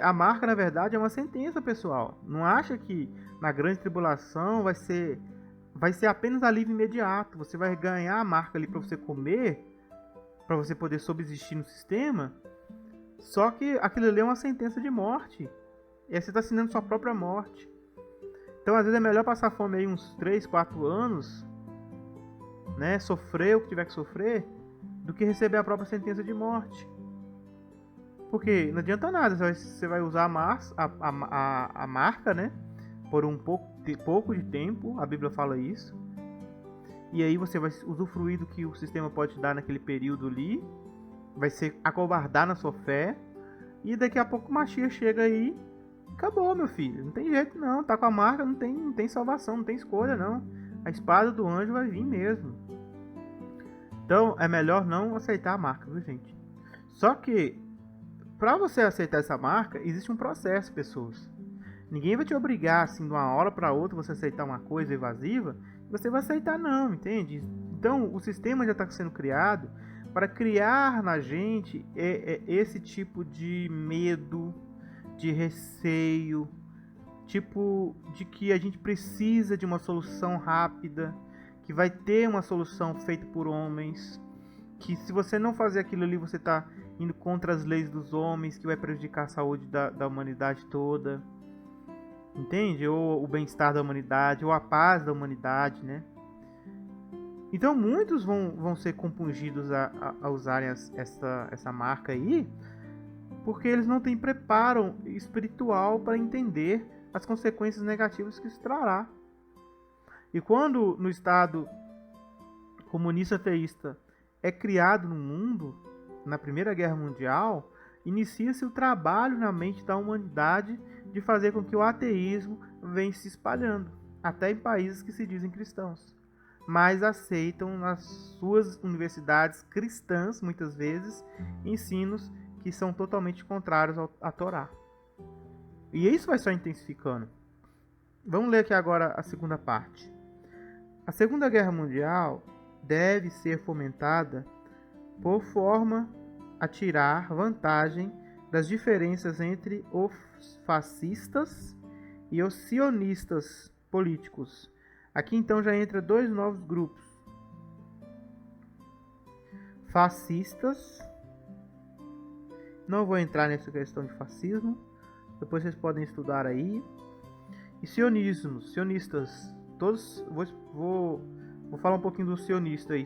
a marca, na verdade, é uma sentença, pessoal. Não acha que na grande tribulação vai ser apenas alívio imediato. Você vai ganhar a marca ali para você comer, para você poder subsistir no sistema. Só que aquilo ali é uma sentença de morte. E aí você está assinando sua própria morte. Então, às vezes, é melhor passar fome aí uns 3, 4 anos, né? Sofrer o que tiver que sofrer, do que receber a própria sentença de morte. Porque não adianta nada, você vai usar a marca, né? Por um pouco de tempo, a Bíblia fala isso. E aí você vai usufruir do que o sistema pode te dar naquele período ali. Vai ser acovardar na sua fé. E daqui a pouco o Mashiach chega aí. Acabou, meu filho. Não tem jeito não. Tá com a marca, não tem salvação, não tem escolha não. A espada do anjo vai vir mesmo. Então é melhor não aceitar a marca, viu, gente? Só que para você aceitar essa marca, existe um processo, pessoas. Ninguém vai te obrigar, assim, de uma hora para outra, você aceitar uma coisa evasiva. Você vai aceitar não, entende? Então, o sistema já está sendo criado para criar na gente esse tipo de medo, de receio, tipo de que a gente precisa de uma solução rápida, que vai ter uma solução feita por homens, que se você não fazer aquilo ali, você está indo contra as leis dos homens, que vai prejudicar a saúde da humanidade toda, entende? Ou o bem-estar da humanidade, ou a paz da humanidade, né? Então muitos vão ser compungidos a usarem essa marca aí, porque eles não têm preparo espiritual para entender as consequências negativas que isso trará. E quando no Estado comunista ateísta é criado no mundo, na Primeira Guerra Mundial, inicia-se o trabalho na mente da humanidade de fazer com que o ateísmo venha se espalhando, até em países que se dizem cristãos, mas aceitam nas suas universidades cristãs, muitas vezes, ensinos que são totalmente contrários à Torá. E isso vai só intensificando. Vamos ler aqui agora a segunda parte. A Segunda Guerra Mundial deve ser fomentada por forma a tirar vantagem das diferenças entre os fascistas e os sionistas políticos. Aqui então já entra dois novos grupos. Fascistas. Não vou entrar nessa questão de fascismo. Depois vocês podem estudar aí. E sionistas. Todos vou falar um pouquinho do sionista aí.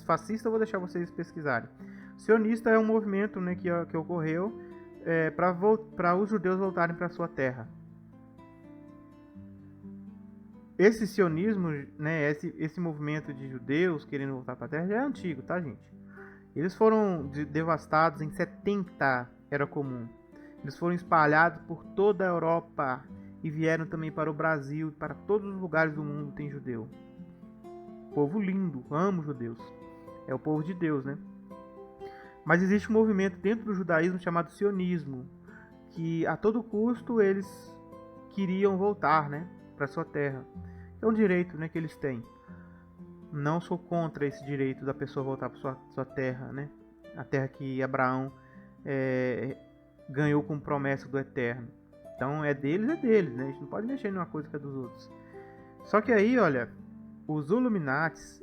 Fascista eu vou deixar vocês pesquisarem. Sionista é um movimento, né, que ocorreu para os judeus voltarem para sua terra. Esse sionismo, né, esse movimento de judeus querendo voltar para a terra já é antigo, tá, gente? Eles foram devastados em 70, era comum. Eles foram espalhados por toda a Europa e vieram também para o Brasil, para todos os lugares do mundo tem judeu. Povo lindo, amo judeus. É o povo de Deus, né? Mas existe um movimento dentro do judaísmo chamado sionismo, que a todo custo eles queriam voltar, né, para sua terra. É um direito, né, que eles têm. Não sou contra esse direito da pessoa voltar para sua terra, né? A terra que Abraão ganhou com promessa do Eterno. Então é deles, né? A gente não pode mexer numa coisa que é dos outros. Só que aí, olha, os Illuminatis,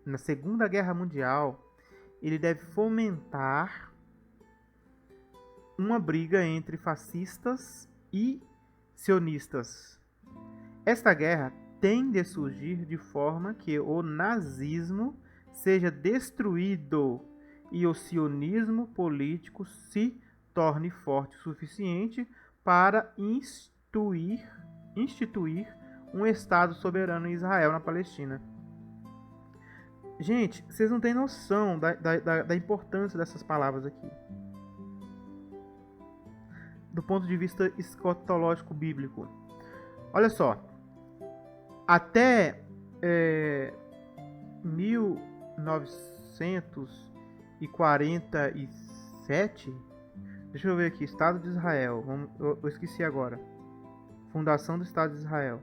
na Segunda Guerra Mundial, ele deve fomentar uma briga entre fascistas e sionistas. Esta guerra tem de surgir de forma que o nazismo seja destruído e o sionismo político se torne forte o suficiente para instituir um Estado soberano em Israel, na Palestina. Gente, vocês não têm noção da importância dessas palavras aqui. Do ponto de vista escatológico bíblico. Olha só. Até 1947, deixa eu ver aqui, Estado de Israel, eu esqueci agora. Fundação do Estado de Israel.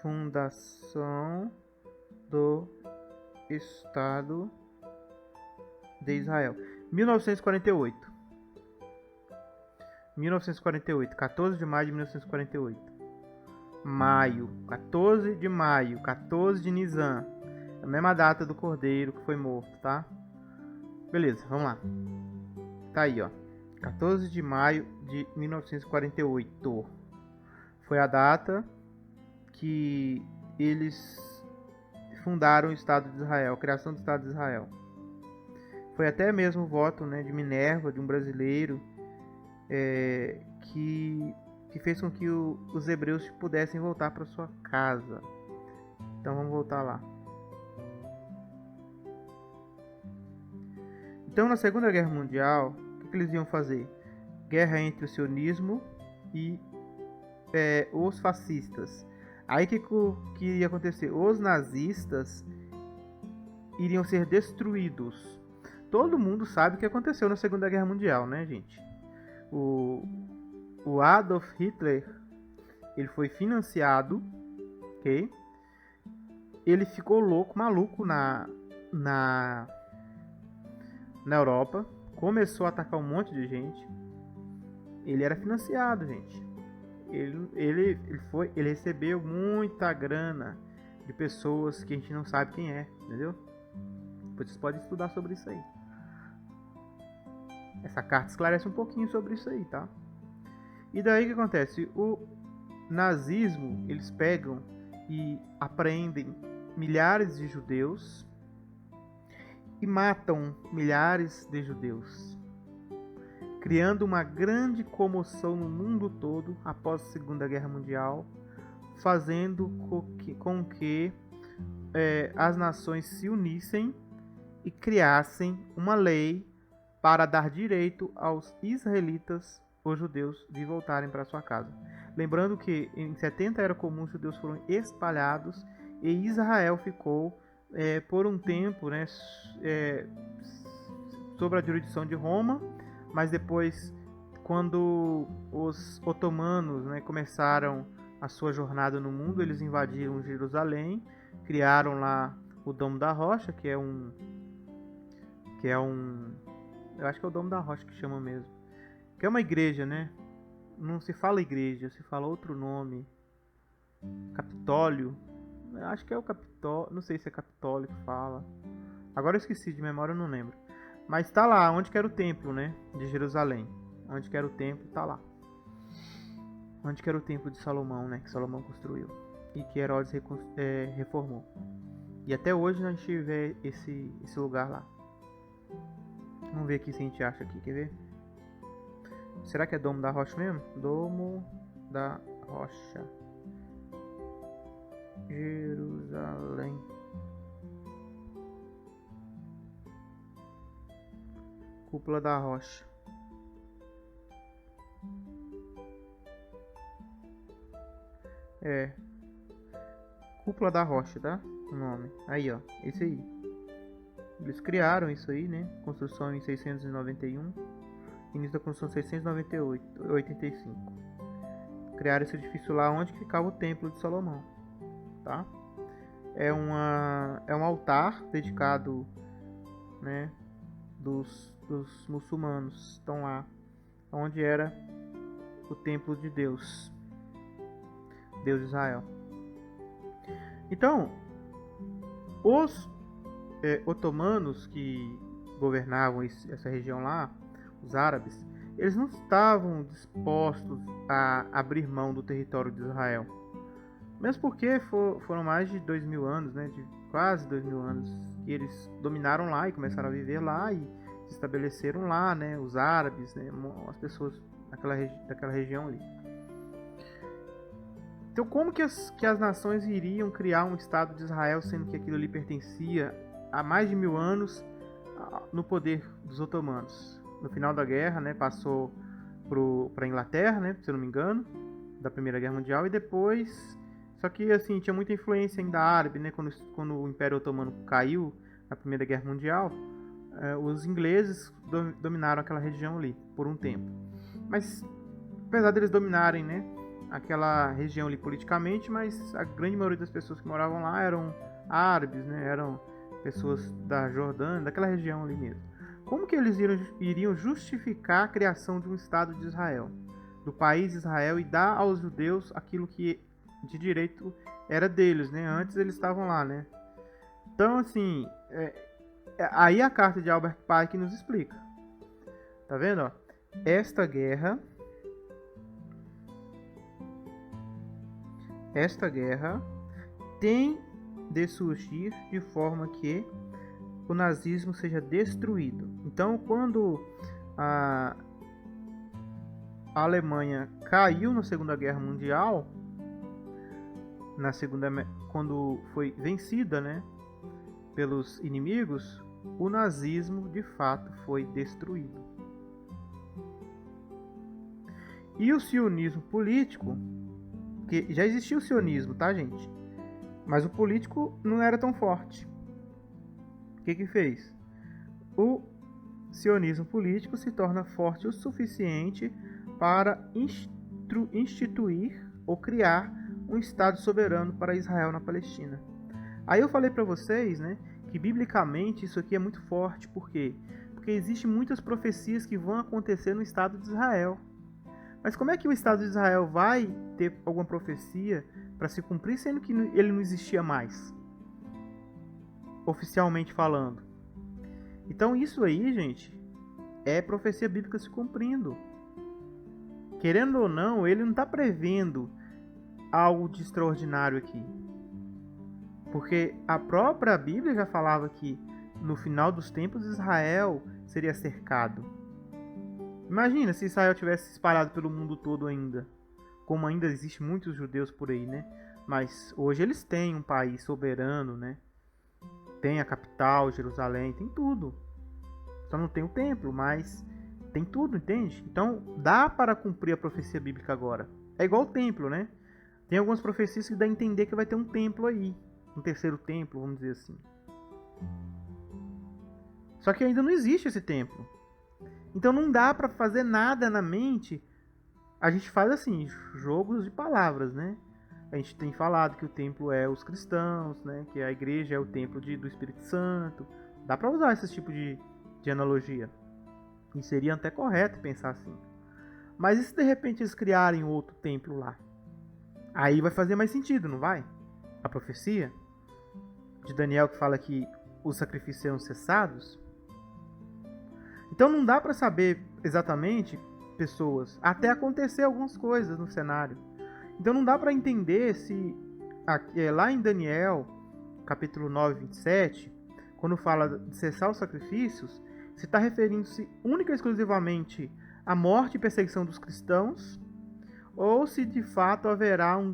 Fundação do Estado de Israel. 1948. 1948, 14 de maio de 1948. Maio, 14 de maio, 14 de Nisan. A mesma data do cordeiro que foi morto, tá? Beleza, vamos lá. Tá aí, ó. 14 de maio de 1948. Foi a data que eles fundaram o Estado de Israel, a criação do Estado de Israel. Foi até mesmo o voto, né, de Minerva, de um brasileiro, que fez com que os hebreus pudessem voltar para sua casa. Então vamos voltar lá. Então, na Segunda Guerra Mundial, o que eles iam fazer? Guerra entre o sionismo e os fascistas. Aí que iria acontecer? Os nazistas iriam ser destruídos. Todo mundo sabe o que aconteceu na Segunda Guerra Mundial, né, gente? O Adolf Hitler, ele foi financiado, ok? Ele ficou maluco na Europa, começou a atacar um monte de gente. Ele era financiado, gente. Ele recebeu muita grana de pessoas que a gente não sabe quem é, entendeu? Vocês podem estudar sobre isso aí. Essa carta esclarece um pouquinho sobre isso aí, tá? E daí o que acontece? O nazismo, eles pegam e apreendem milhares de judeus e matam milhares de judeus, criando uma grande comoção no mundo todo após a Segunda Guerra Mundial, fazendo com que as nações se unissem e criassem uma lei para dar direito aos israelitas, os judeus, de voltarem para sua casa. Lembrando que em 70 era comum os judeus foram espalhados e Israel ficou por um tempo, né, sob a jurisdição de Roma, mas depois, quando os otomanos, né, começaram a sua jornada no mundo, eles invadiram Jerusalém, criaram lá o Domo da Rocha, que é um eu acho que é o Domo da Rocha que chama mesmo, que é uma igreja, né? Não se fala igreja, se fala outro nome. Capitólio. Eu acho que é o Capitólio, não sei se é Capitólio que fala. Agora eu esqueci, de memória eu não lembro. Mas tá lá, onde que era o templo, né? De Jerusalém. Onde que era o templo, tá lá. Onde que era o templo de Salomão, né? Que Salomão construiu. E que Herodes reformou. E até hoje a gente vê esse lugar lá. Vamos ver aqui se a gente acha aqui, quer ver? Será que é Domo da Rocha mesmo? Domo da Rocha. Jerusalém. Cúpula da Rocha. Cúpula da Rocha, tá? O nome. Aí, ó. Esse aí. Eles criaram isso aí, né? Construção em 691. Início da construção em 685. Criaram esse edifício lá onde ficava o templo de Salomão, tá? É um altar dedicado, né, dos muçulmanos. Estão lá onde era o templo de Deus de Israel. Então, os otomanos que governavam essa região lá, os árabes, eles não estavam dispostos a abrir mão do território de Israel. Mesmo porque foram mais de 2000 anos, né, de quase 2000 anos, que eles dominaram lá e começaram a viver lá e se estabeleceram lá, né, os árabes, né, as pessoas daquela região ali. Então, como que as nações iriam criar um Estado de Israel, sendo que aquilo ali pertencia há mais de 1000 anos no poder dos otomanos? No final da guerra, né, passou para a Inglaterra, né, se eu não me engano, da Primeira Guerra Mundial, e depois... Só que, assim, tinha muita influência ainda árabe, né, quando o Império Otomano caiu na Primeira Guerra Mundial, os ingleses dominaram aquela região ali por um tempo. Mas, apesar deles dominarem, né, aquela região ali politicamente, mas a grande maioria das pessoas que moravam lá eram árabes, né, eram pessoas da Jordânia, daquela região ali mesmo. Como que eles iriam justificar a criação de um Estado de Israel, do país de Israel, e dar aos judeus aquilo que de direito era deles, né? Antes eles estavam lá, né? Então, assim, aí a carta de Albert Pike nos explica. Tá vendo, ó? Esta guerra tem de surgir de forma que o nazismo seja destruído. Então, quando a Alemanha caiu na Segunda Guerra Mundial, quando foi vencida, né, pelos inimigos, o nazismo de fato foi destruído. E o sionismo político, porque já existia o sionismo, tá, gente? Mas o político não era tão forte. O que fez? O sionismo político se torna forte o suficiente para instituir ou criar um Estado soberano para Israel na Palestina. Aí eu falei para vocês, né, que biblicamente isso aqui é muito forte. Por quê? Porque existem muitas profecias que vão acontecer no Estado de Israel. Mas como é que o Estado de Israel vai ter alguma profecia para se cumprir, sendo que ele não existia mais, oficialmente falando? Então isso aí, gente, é profecia bíblica se cumprindo. Querendo ou não, ele não está prevendo algo de extraordinário aqui. Porque a própria Bíblia já falava que no final dos tempos Israel seria cercado. Imagina se Israel tivesse espalhado pelo mundo todo ainda. Como ainda existe muitos judeus por aí, né? Mas hoje eles têm um país soberano, né? Tem a capital, Jerusalém, tem tudo. Só não tem o templo, mas tem tudo, entende? Então dá para cumprir a profecia bíblica agora. É igual o templo, né? Tem algumas profecias que dá a entender que vai ter um templo aí. Um terceiro templo, vamos dizer assim. Só que ainda não existe esse templo. Então não dá para fazer nada na mente. A gente faz assim, jogos de palavras, né? A gente tem falado que o templo é os cristãos, né? Que a igreja é o templo do Espírito Santo. Dá para usar esse tipo de analogia. E seria até correto pensar assim. Mas e se de repente eles criarem outro templo lá? Aí vai fazer mais sentido, não vai? A profecia de Daniel que fala que os sacrifícios serão cessados. Então não dá para saber exatamente, pessoas, até acontecer algumas coisas no cenário. Então não dá para entender se lá em Daniel, capítulo 9, 27, quando fala de cessar os sacrifícios, se está referindo-se única e exclusivamente à morte e perseguição dos cristãos, ou se de fato haverá um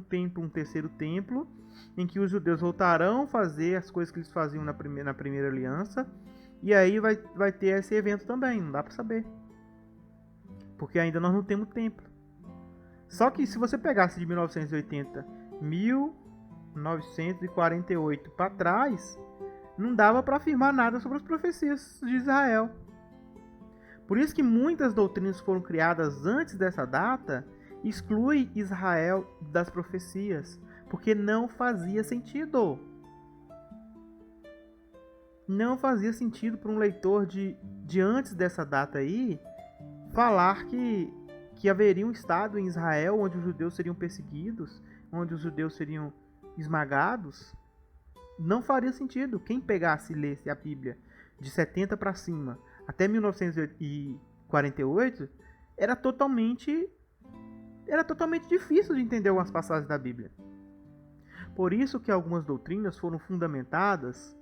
terceiro templo, em que os judeus voltarão a fazer as coisas que eles faziam na primeira aliança, e aí vai ter esse evento também, não dá para saber. Porque ainda nós não temos templo. Só que se você pegasse de 1948 para trás, não dava para afirmar nada sobre as profecias de Israel. Por isso que muitas doutrinas foram criadas antes dessa data, exclui Israel das profecias, porque não fazia sentido. Não fazia sentido para um leitor de antes dessa data aí falar que haveria um Estado em Israel onde os judeus seriam perseguidos, onde os judeus seriam esmagados. Não faria sentido. Quem pegasse e lesse a Bíblia de 70 para cima até 1948 era totalmente difícil de entender algumas passagens da Bíblia. Por isso que algumas doutrinas foram fundamentadas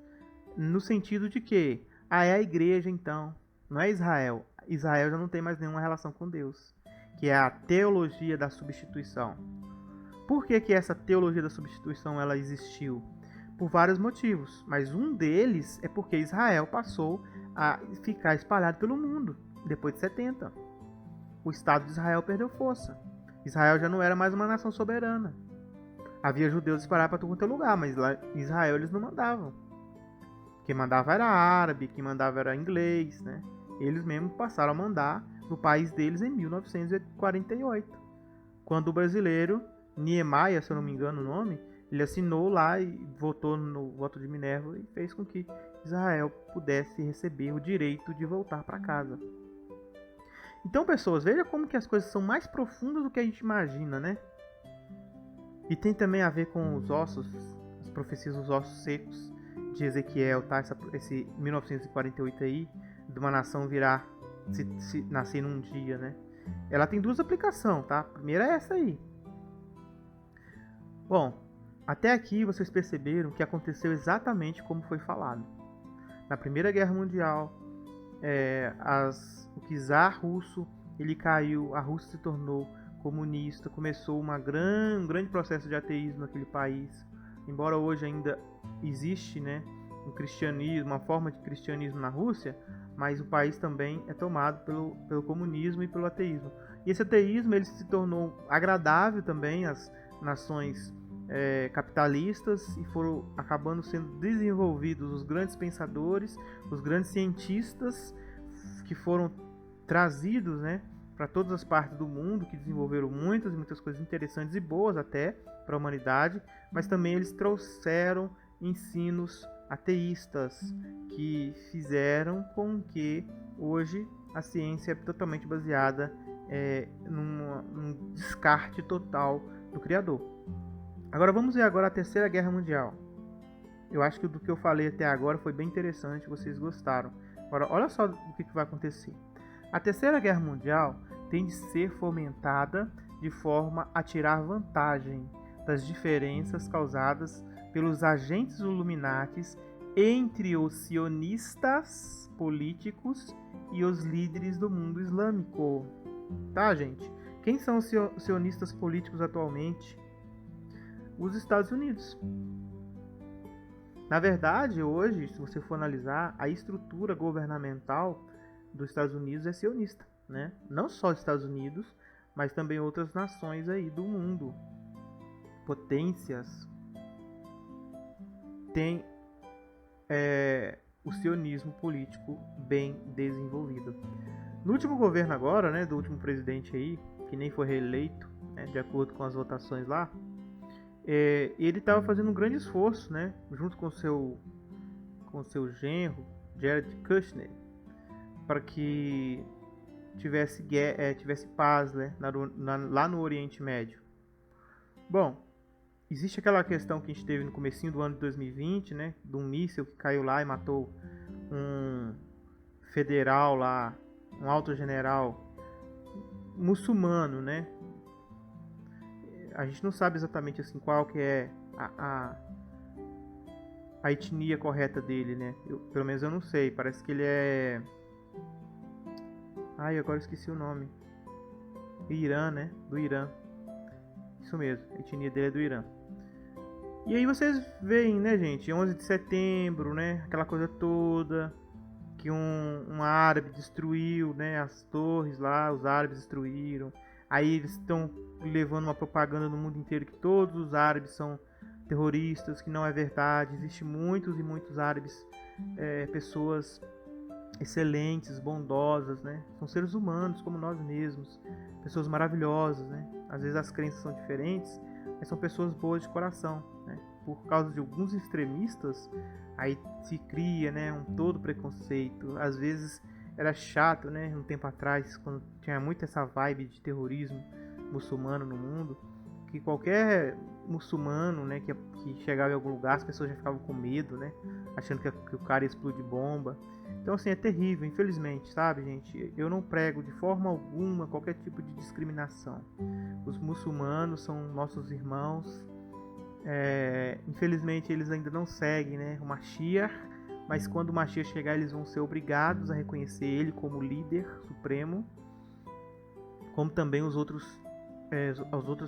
no sentido de que é a igreja então, não é Israel. Israel já não tem mais nenhuma relação com Deus, que é a teologia da substituição. Por que essa teologia da substituição ela existiu? Por vários motivos, mas um deles é porque Israel passou a ficar espalhado pelo mundo depois de 70. O Estado de Israel perdeu força. Israel já não era mais uma nação soberana. Havia judeus espalhados para todo quanto é lugar, mas lá em Israel eles não mandavam. Quem mandava era árabe, quem mandava era inglês, né? Eles mesmos passaram a mandar no país deles em 1948. Quando o brasileiro, Niemeyer, se eu não me engano o nome, ele assinou lá e votou no voto de Minerva e fez com que Israel pudesse receber o direito de voltar para casa. Então, pessoas, veja como que as coisas são mais profundas do que a gente imagina, né? E tem também a ver com os ossos, as profecias dos ossos secos de Ezequiel, tá? Esse 1948 aí, de uma nação virar, se nascer num dia, né? Ela tem duas aplicações, tá? A primeira é essa aí. Bom, até aqui vocês perceberam que aconteceu exatamente como foi falado. Na Primeira Guerra Mundial, o czar russo ele caiu, a Rússia se tornou comunista, começou um grande processo de ateísmo naquele país. Embora hoje ainda existe, né, um cristianismo, uma forma de cristianismo na Rússia, mas o país também é tomado pelo comunismo e pelo ateísmo. E esse ateísmo ele se tornou agradável também às nações capitalistas e foram acabando sendo desenvolvidos os grandes pensadores, os grandes cientistas que foram trazidos, né, para todas as partes do mundo, que desenvolveram muitas e muitas coisas interessantes e boas até para a humanidade, mas também eles trouxeram ensinos ateístas que fizeram com que hoje a ciência é totalmente baseada num descarte total do Criador. Agora vamos ver agora a Terceira Guerra Mundial. Eu acho que do que eu falei até agora foi bem interessante, vocês gostaram. Agora olha só o que vai acontecer. A Terceira Guerra Mundial tem de ser fomentada de forma a tirar vantagem das diferenças causadas pelos agentes Illuminatis entre os sionistas políticos e os líderes do mundo islâmico. Tá, gente? Quem são os sionistas políticos atualmente? Os Estados Unidos. Na verdade, hoje, se você for analisar, a estrutura governamental dos Estados Unidos é sionista, né? Não só os Estados Unidos, mas também outras nações aí do mundo, potências, tem o sionismo político bem desenvolvido. No último governo agora, né, do último presidente aí, que nem foi reeleito, né, de acordo com as votações lá, ele estava fazendo um grande esforço, né, junto com seu genro, Jared Kushner, para que tivesse paz, né, lá no Oriente Médio. Bom, existe aquela questão que a gente teve no comecinho do ano de 2020, né, de um míssil que caiu lá e matou um federal lá, um alto general muçulmano, né? A gente não sabe exatamente assim qual que é a etnia correta dele, né? Pelo menos eu não sei. Parece que ele é... Ai, agora esqueci o nome. Irã, né? Do Irã. Isso mesmo, a etnia dele é do Irã. E aí vocês veem, né, gente? 11 de setembro, né? Aquela coisa toda. Que um árabe destruiu, né? As torres lá, os árabes destruíram. Aí eles estão levando uma propaganda no mundo inteiro que todos os árabes são terroristas, que não é verdade. Existem muitos e muitos árabes, pessoas excelentes, bondosas, né? São seres humanos como nós mesmos, pessoas maravilhosas, né? Às vezes as crenças são diferentes, mas são pessoas boas de coração, né? Por causa de alguns extremistas, aí se cria, né, um todo preconceito. Às vezes era chato, né, um tempo atrás, quando tinha muito essa vibe de terrorismo muçulmano no mundo, que qualquer muçulmano, né, que chegava em algum lugar, as pessoas já ficavam com medo, né, achando que o cara ia explodir bomba. Então, assim, é terrível, infelizmente, sabe, gente? Eu não prego de forma alguma qualquer tipo de discriminação. Os muçulmanos são nossos irmãos. Infelizmente, eles ainda não seguem, né, o Mashiach, mas quando o Mashiach chegar, eles vão ser obrigados a reconhecer ele como líder supremo, como também as outras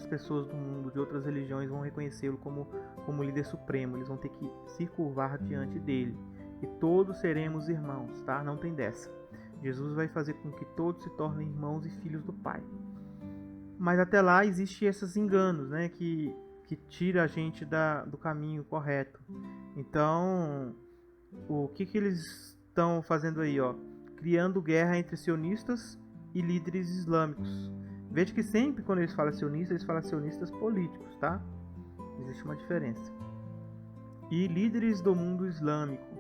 pessoas do mundo, de outras religiões, vão reconhecê-lo como líder supremo. Eles vão ter que se curvar diante dele. E todos seremos irmãos, tá? Não tem dessa. Jesus vai fazer com que todos se tornem irmãos e filhos do Pai. Mas até lá existem esses enganos, né? Que tira a gente do caminho correto. Então, o que eles estão fazendo aí, ó? Criando guerra entre sionistas e líderes islâmicos. Veja que sempre quando eles falam sionistas políticos, tá? Existe uma diferença. E líderes do mundo islâmico.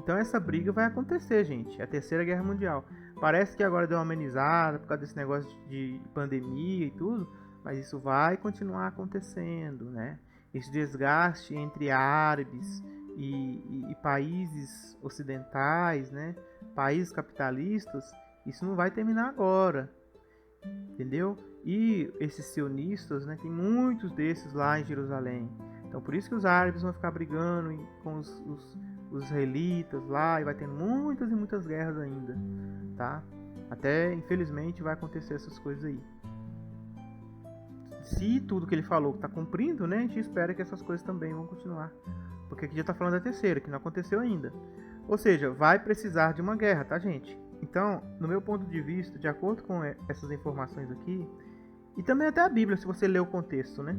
Então essa briga vai acontecer, gente. É a Terceira Guerra Mundial. Parece que agora deu uma amenizada por causa desse negócio de pandemia e tudo, mas isso vai continuar acontecendo, né? Esse desgaste entre árabes e países ocidentais, né? Países capitalistas, isso não vai terminar agora, entendeu? E esses sionistas, né? Tem muitos desses lá em Jerusalém. Então por isso que os árabes vão ficar brigando com os israelitas lá, e vai ter muitas e muitas guerras ainda, tá? Até, infelizmente, vai acontecer essas coisas aí. Se tudo que ele falou está cumprindo, né, a gente espera que essas coisas também vão continuar. Porque aqui já está falando da terceira, que não aconteceu ainda. Ou seja, vai precisar de uma guerra, tá, gente? Então, no meu ponto de vista, de acordo com essas informações aqui, e também até a Bíblia, se você ler o contexto, né?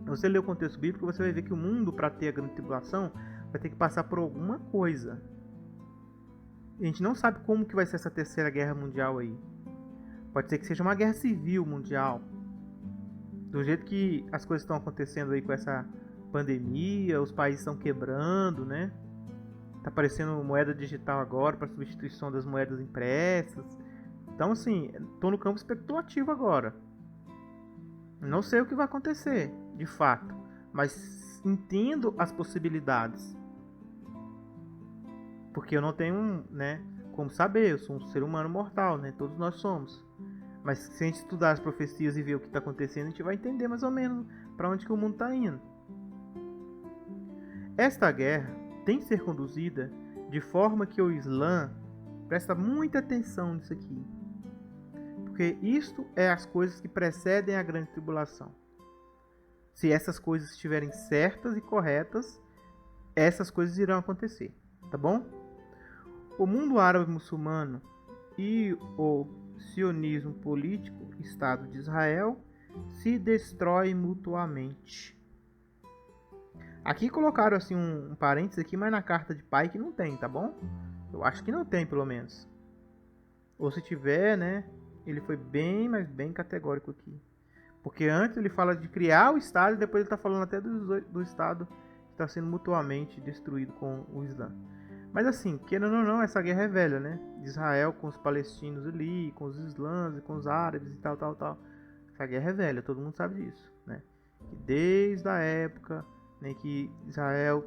Se você ler o contexto bíblico, você vai ver que o mundo, para ter a grande tribulação, vai ter que passar por alguma coisa. A gente não sabe como que vai ser essa terceira guerra mundial aí. Pode ser que seja uma guerra civil mundial. Do jeito que as coisas estão acontecendo aí com essa pandemia, os países estão quebrando, né? Tá aparecendo moeda digital agora para substituição das moedas impressas. Então, assim, tô no campo especulativo agora. Não sei o que vai acontecer, de fato, mas entendo as possibilidades. Porque eu não tenho, né, como saber, eu sou um ser humano mortal, né? Todos nós somos. Mas se a gente estudar as profecias e ver o que está acontecendo, a gente vai entender mais ou menos para onde que o mundo está indo. Esta guerra tem que ser conduzida de forma que o Islã presta muita atenção nisso aqui. Porque isto é as coisas que precedem a grande tribulação. Se essas coisas estiverem certas e corretas, essas coisas irão acontecer, tá bom? O mundo árabe muçulmano e o sionismo político, Estado de Israel, se destroem mutuamente. Aqui colocaram assim um parênteses aqui, mas na carta de pai que não tem, tá bom? Eu acho que não tem, pelo menos. Ou se tiver, né? Ele foi bem, mas bem categórico aqui. Porque antes ele fala de criar o Estado e depois ele está falando até do Estado que está sendo mutuamente destruído com o Islã. Mas assim, querendo ou não, essa guerra é velha, né? De Israel com os palestinos ali, com os islãs e com os árabes e tal. Essa guerra é velha, todo mundo sabe disso, né? Que desde a época, né, que Israel,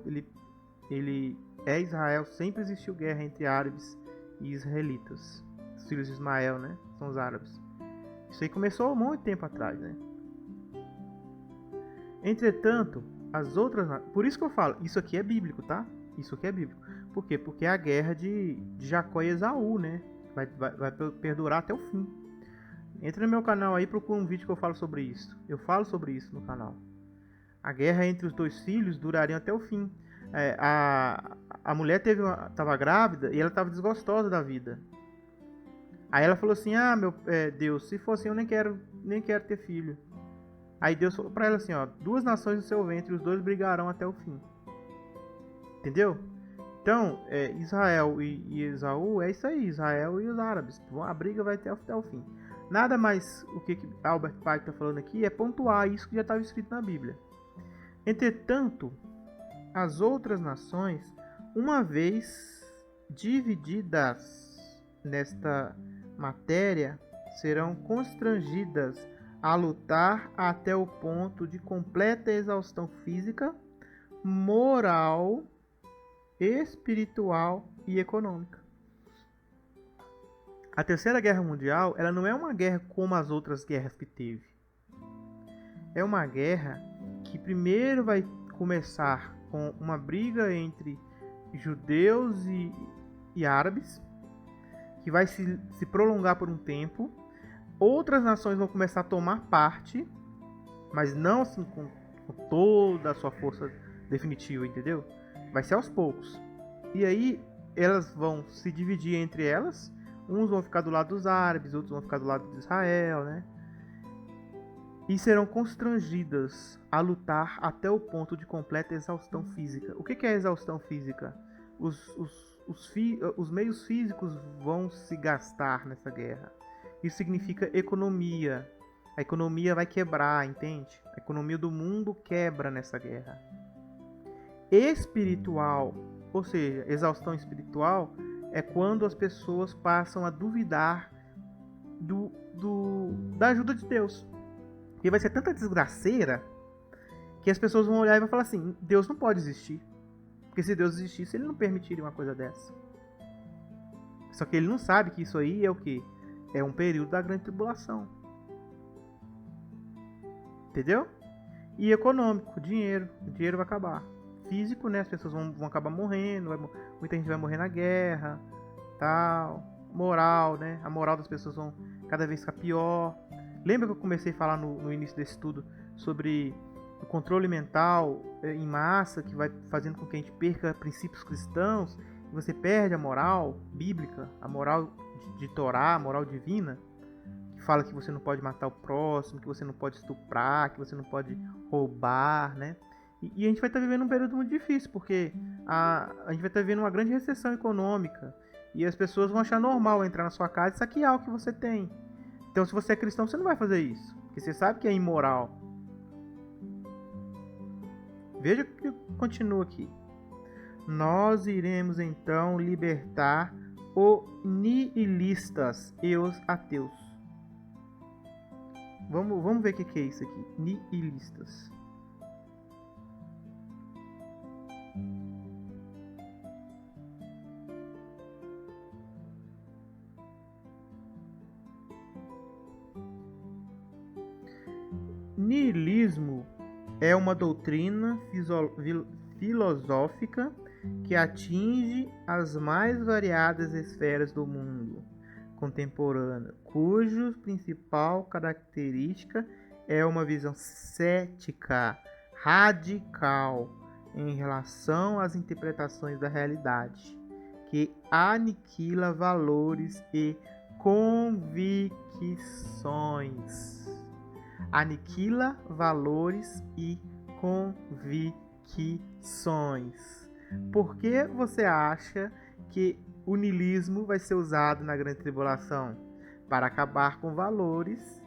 ele é Israel, sempre existiu guerra entre árabes e israelitas. Os filhos de Ismael, né? São os árabes. Isso aí começou há muito tempo atrás, né? Entretanto, as outras... Por isso que eu falo, isso aqui é bíblico, tá? Isso aqui é bíblico. Por quê? Porque é a guerra de Jacó e Esaú, né? Vai perdurar até o fim. Entra no meu canal aí e procura um vídeo que eu falo sobre isso. Eu falo sobre isso no canal. A guerra entre os dois filhos duraria até o fim. A mulher estava grávida e ela estava desgostosa da vida. Aí ela falou assim, Deus, se for assim eu nem quero ter filho. Aí Deus falou para ela assim, ó, 2 nações no seu ventre, os 2 brigarão até o fim. Entendeu? Então, Israel e Esaú, é isso aí, Israel e os árabes. A briga vai até o fim. Nada mais o que Albert Pike está falando aqui é pontuar isso que já estava escrito na Bíblia. Entretanto, as outras nações, uma vez divididas nesta matéria, serão constrangidas a lutar até o ponto de completa exaustão física, moral, espiritual e econômica. A Terceira Guerra Mundial, ela não é uma guerra como as outras guerras que teve. É uma guerra que primeiro vai começar com uma briga entre judeus e árabes, que vai se prolongar por um tempo. Outras nações vão começar a tomar parte, mas não assim com toda a sua força definitiva, entendeu? Vai ser aos poucos. E aí elas vão se dividir entre elas. Uns vão ficar do lado dos árabes, outros vão ficar do lado de Israel, né? E serão constrangidas a lutar até o ponto de completa exaustão física. O que é exaustão física? Os meios físicos vão se gastar nessa guerra. Isso significa economia. A economia vai quebrar, entende? A economia do mundo quebra nessa guerra. Espiritual, ou seja, exaustão espiritual, é quando as pessoas passam a duvidar da ajuda de Deus. Porque vai ser tanta desgraceira que as pessoas vão olhar e vão falar assim: Deus não pode existir. Porque se Deus existisse, ele não permitiria uma coisa dessa. Só que ele não sabe que isso aí é o quê? É um período da grande tribulação. Entendeu? E econômico, dinheiro. O dinheiro vai acabar. Físico, né? As pessoas vão acabar morrendo. Muita gente vai morrer na guerra. Tal. Moral, né? A moral das pessoas vão cada vez ficar pior. Lembra que eu comecei a falar no início desse estudo sobre o controle mental em massa, que vai fazendo com que a gente perca princípios cristãos, e você perde a moral bíblica, a moral de Torá, a moral divina, que fala que você não pode matar o próximo, que você não pode estuprar, que você não pode roubar, né? E a gente vai estar vivendo um período muito difícil, porque a gente vai estar vivendo uma grande recessão econômica, e as pessoas vão achar normal entrar na sua casa e saquear o que você tem. Então, se você é cristão, você não vai fazer isso, porque você sabe que é imoral. Veja que continua aqui. Nós iremos então libertar os nihilistas e os ateus. Vamos ver o que é isso aqui. Nihilistas. Nihilismo é uma doutrina filosófica que atinge as mais variadas esferas do mundo contemporâneo, cuja principal característica é uma visão cética, radical em relação às interpretações da realidade, que aniquila valores e convicções. Aniquila valores e convicções. Por que você acha que o niilismo vai ser usado na grande tribulação? Para acabar com valores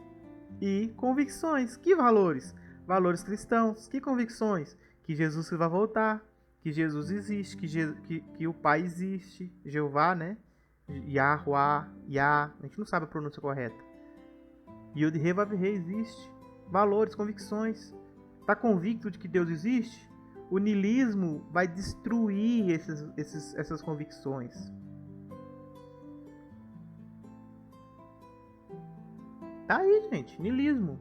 e convicções. Que valores? Valores cristãos. Que convicções? Que Jesus vai voltar, que Jesus existe, que o Pai existe, Jeová, né? Yahuwah, Yah, a gente não sabe a pronúncia correta. Yod-Heh Vav-Heh existe. Valores, convicções. Está convicto de que Deus existe? O niilismo vai destruir essas convicções. Tá aí, gente. Niilismo.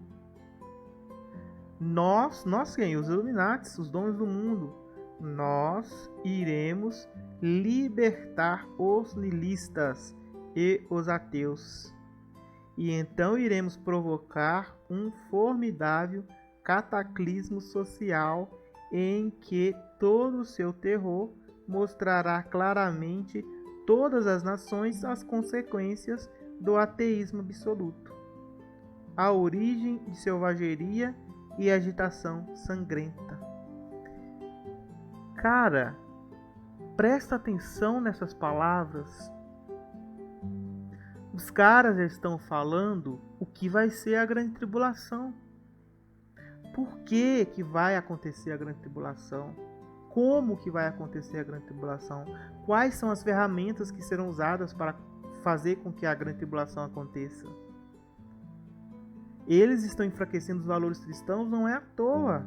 Nós quem? Os Illuminatis, os donos do mundo. Nós iremos libertar os niilistas e os ateus. E então iremos provocar um formidável cataclismo social em que todo o seu terror mostrará claramente todas as nações as consequências do ateísmo absoluto, a origem de selvageria e agitação sangrenta. Cara, presta atenção nessas palavras. Os caras já estão falando o que vai ser a grande tribulação. Por que vai acontecer a grande tribulação? Como que vai acontecer a grande tribulação? Quais são as ferramentas que serão usadas para fazer com que a grande tribulação aconteça? Eles estão enfraquecendo os valores cristãos, não é à toa.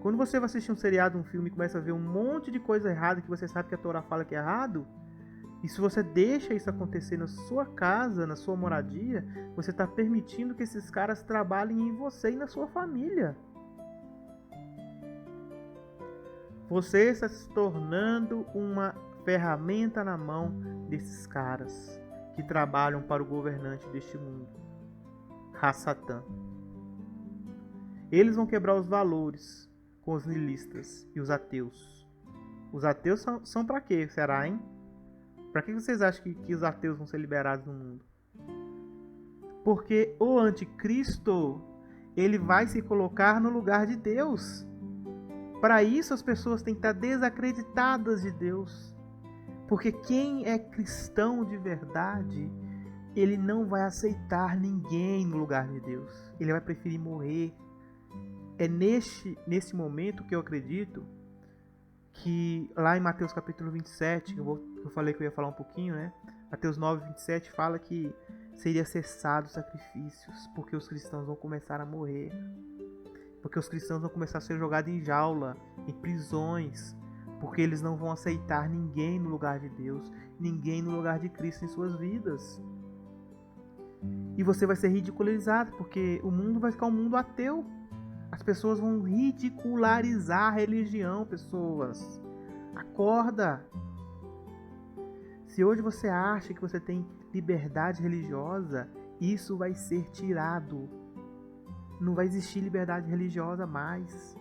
Quando você vai assistir um seriado, um filme e começa a ver um monte de coisa errada que você sabe que a Torá fala que é errado, e se você deixa isso acontecer na sua casa, na sua moradia, você está permitindo que esses caras trabalhem em você e na sua família. Você está se tornando uma ferramenta na mão desses caras que trabalham para o governante deste mundo, Satã. Eles vão quebrar os valores com os niilistas e os ateus. Os ateus são para quê, será, hein? Para que vocês acham que os ateus vão ser liberados no mundo? Porque o anticristo, ele vai se colocar no lugar de Deus. Para isso as pessoas têm que estar desacreditadas de Deus. Porque quem é cristão de verdade, ele não vai aceitar ninguém no lugar de Deus. Ele vai preferir morrer. É nesse momento que eu acredito que lá em Mateus capítulo 27, eu falei que eu ia falar um pouquinho, né? Mateus 9, 27 fala que seria cessado os sacrifícios, porque os cristãos vão começar a morrer. Porque os cristãos vão começar a ser jogados em jaula, em prisões, porque eles não vão aceitar ninguém no lugar de Deus, ninguém no lugar de Cristo em suas vidas. E você vai ser ridicularizado, porque o mundo vai ficar um mundo ateu. As pessoas vão ridicularizar a religião, pessoas. Acorda! Se hoje você acha que você tem liberdade religiosa, isso vai ser tirado. Não vai existir liberdade religiosa mais.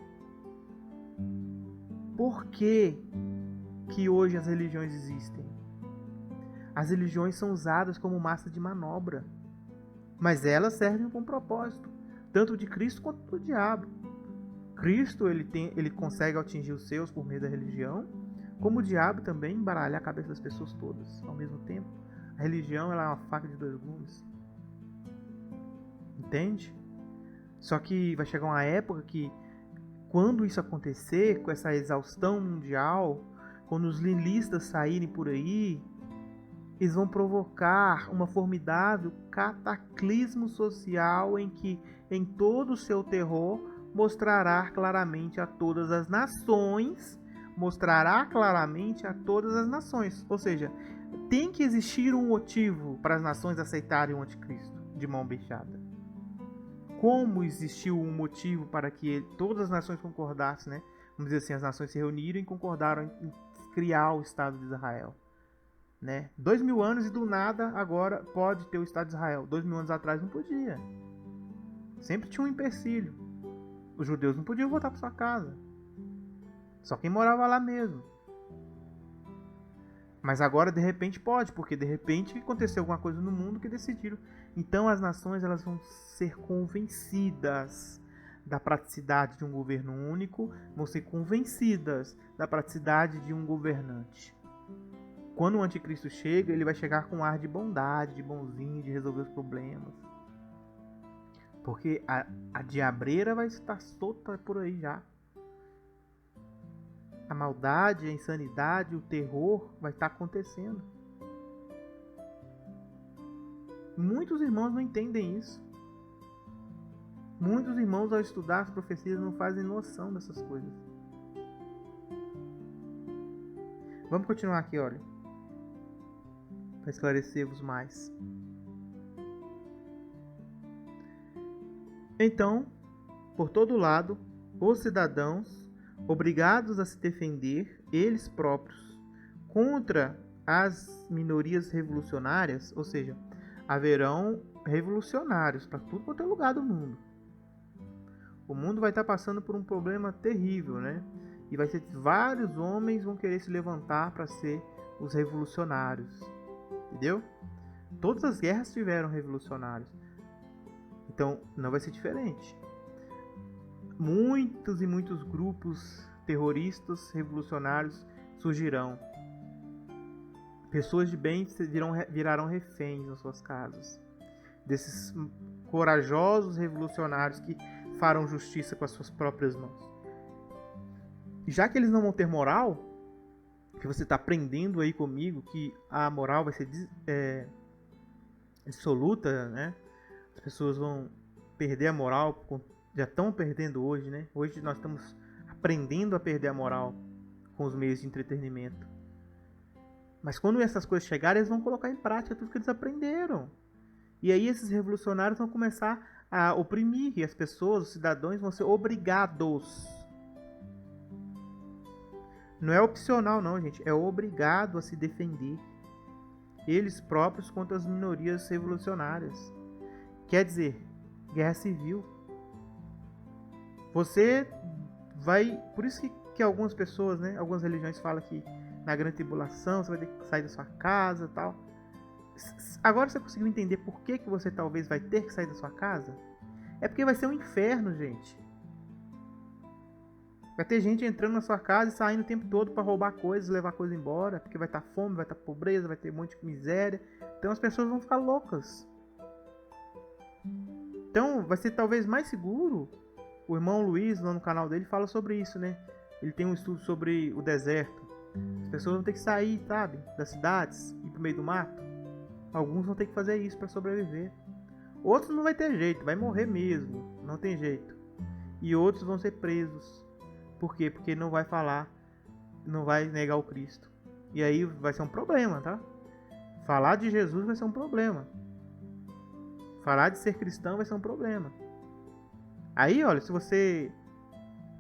Por que hoje as religiões existem? As religiões são usadas como massa de manobra, mas elas servem com um propósito, tanto de Cristo quanto do diabo. Cristo ele consegue atingir os seus por meio da religião, como o diabo também embaralhar a cabeça das pessoas todas ao mesmo tempo. A religião ela é uma faca de dois gumes. Entende? Só que vai chegar uma época que, quando isso acontecer, com essa exaustão mundial, quando os niilistas saírem por aí, eles vão provocar uma formidável cataclismo social em que, em todo o seu terror, mostrará claramente a todas as nações. Ou seja, tem que existir um motivo para as nações aceitarem o anticristo de mão beijada. Como existiu um motivo para que todas as nações concordassem, né? Vamos dizer assim, as nações se reuniram e concordaram em criar o Estado de Israel. Né? 2000 anos e do nada agora pode ter o Estado de Israel. 2000 anos atrás não podia. Sempre tinha um empecilho. Os judeus não podiam voltar para sua casa. Só quem morava lá mesmo. Mas agora de repente pode, porque de repente aconteceu alguma coisa no mundo que decidiram. Então as nações elas vão ser convencidas da praticidade de um governo único, vão ser convencidas da praticidade de um governante. Quando o anticristo chega, ele vai chegar com um ar de bondade, de bonzinho, de resolver os problemas. Porque a diabreira vai estar solta por aí já. A maldade, a insanidade, o terror vai estar acontecendo. Muitos irmãos não entendem isso. Muitos irmãos, ao estudar as profecias, não fazem noção dessas coisas. Vamos continuar aqui, olha. Para esclarecer-vos mais. Então, por todo lado, os cidadãos, obrigados a se defender, eles próprios, contra as minorias revolucionárias, ou seja, haverão revolucionários para tudo quanto é lugar do mundo. O mundo vai estar passando por um problema terrível, né? E vai ser vários homens vão querer se levantar para ser os revolucionários. Entendeu? Todas as guerras tiveram revolucionários. Então, não vai ser diferente. Muitos e muitos grupos terroristas revolucionários surgirão. Pessoas de bem virarão reféns nas suas casas. Desses corajosos revolucionários que farão justiça com as suas próprias mãos. E já que eles não vão ter moral, que você está aprendendo aí comigo que a moral vai ser dissoluta, né? As pessoas vão perder a moral, já estão perdendo hoje, né? Hoje nós estamos aprendendo a perder a moral com os meios de entretenimento. Mas quando essas coisas chegarem, eles vão colocar em prática tudo que eles aprenderam. E aí esses revolucionários vão começar a oprimir, e as pessoas, os cidadãos, vão ser obrigados. Não é opcional não, gente, é obrigado a se defender. Eles próprios contra as minorias revolucionárias. Quer dizer, guerra civil. Você vai... Por isso que algumas pessoas, né, algumas religiões falam que na grande tribulação você vai ter que sair da sua casa e tal. Agora você conseguiu entender por que você talvez vai ter que sair da sua casa? É porque vai ser um inferno, gente. Vai ter gente entrando na sua casa e saindo o tempo todo para roubar coisas, levar coisas embora, porque vai estar fome, vai estar pobreza, vai ter um monte de miséria. Então as pessoas vão ficar loucas. Então vai ser talvez mais seguro. O irmão Luiz, lá no canal dele, fala sobre isso, né? Ele tem um estudo sobre o deserto. As pessoas vão ter que sair, sabe, das cidades, ir pro meio do mato. Alguns vão ter que fazer isso para sobreviver. Outros não vai ter jeito, vai morrer mesmo, não tem jeito. E outros vão ser presos. Por quê? Porque não vai falar, não vai negar o Cristo. E aí vai ser um problema, tá? Falar de Jesus vai ser um problema. Falar de ser cristão vai ser um problema. Aí, olha, se você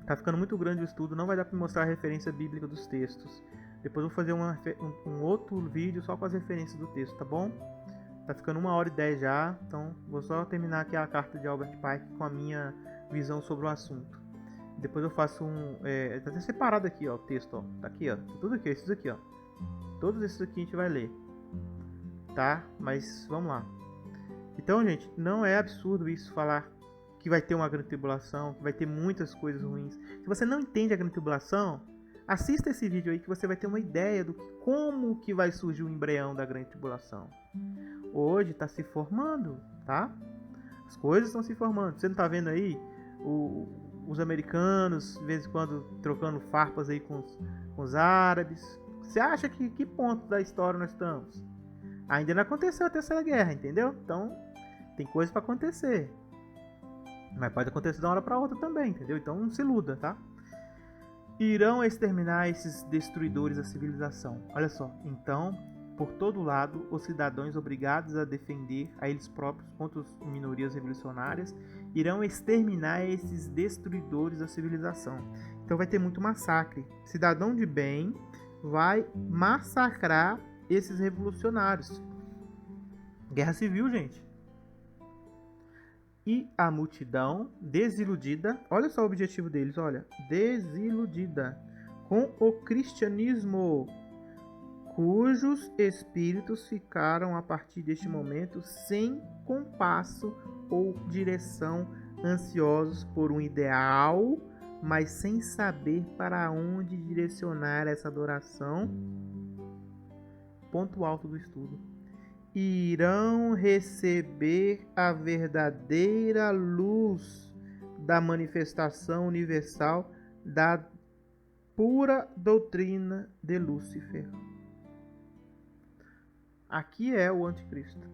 tá ficando muito grande o estudo, não vai dar para mostrar a referência bíblica dos textos. Depois eu vou fazer um outro vídeo só com as referências do texto, tá bom? Tá ficando 1h10 já, então vou só terminar aqui a carta de Albert Pike com a minha visão sobre o assunto. Depois eu faço tá até separado aqui, ó, o texto, ó. Tá aqui, ó. Tudo aqui, esses aqui, ó. Todos esses aqui a gente vai ler. Tá? Mas vamos lá. Então, gente, não é absurdo isso falar que vai ter uma grande tribulação, que vai ter muitas coisas ruins. Se você não entende a grande tribulação, assista esse vídeo aí que você vai ter uma ideia do como que vai surgir o embrião da grande tribulação. Hoje está se formando, tá? As coisas estão se formando. Você não está vendo aí os americanos, de vez em quando, trocando farpas aí com os árabes? Você acha que ponto da história nós estamos? Ainda não aconteceu a Terceira Guerra, entendeu? Então, tem coisa para acontecer. Mas pode acontecer de uma hora para outra também, entendeu? Então não se iluda, tá? Irão exterminar esses destruidores da civilização. Olha só, então, por todo lado, os cidadãos obrigados a defender a eles próprios contra as minorias revolucionárias irão exterminar esses destruidores da civilização. Então vai ter muito massacre. Cidadão de bem vai massacrar esses revolucionários. Guerra civil, gente. E a multidão desiludida, olha só o objetivo deles, olha, desiludida com o cristianismo, cujos espíritos ficaram a partir deste momento sem compasso ou direção, ansiosos por um ideal, mas sem saber para onde direcionar essa adoração. Ponto alto do estudo. Irão receber a verdadeira luz da manifestação universal da pura doutrina de Lúcifer. Aqui é o anticristo.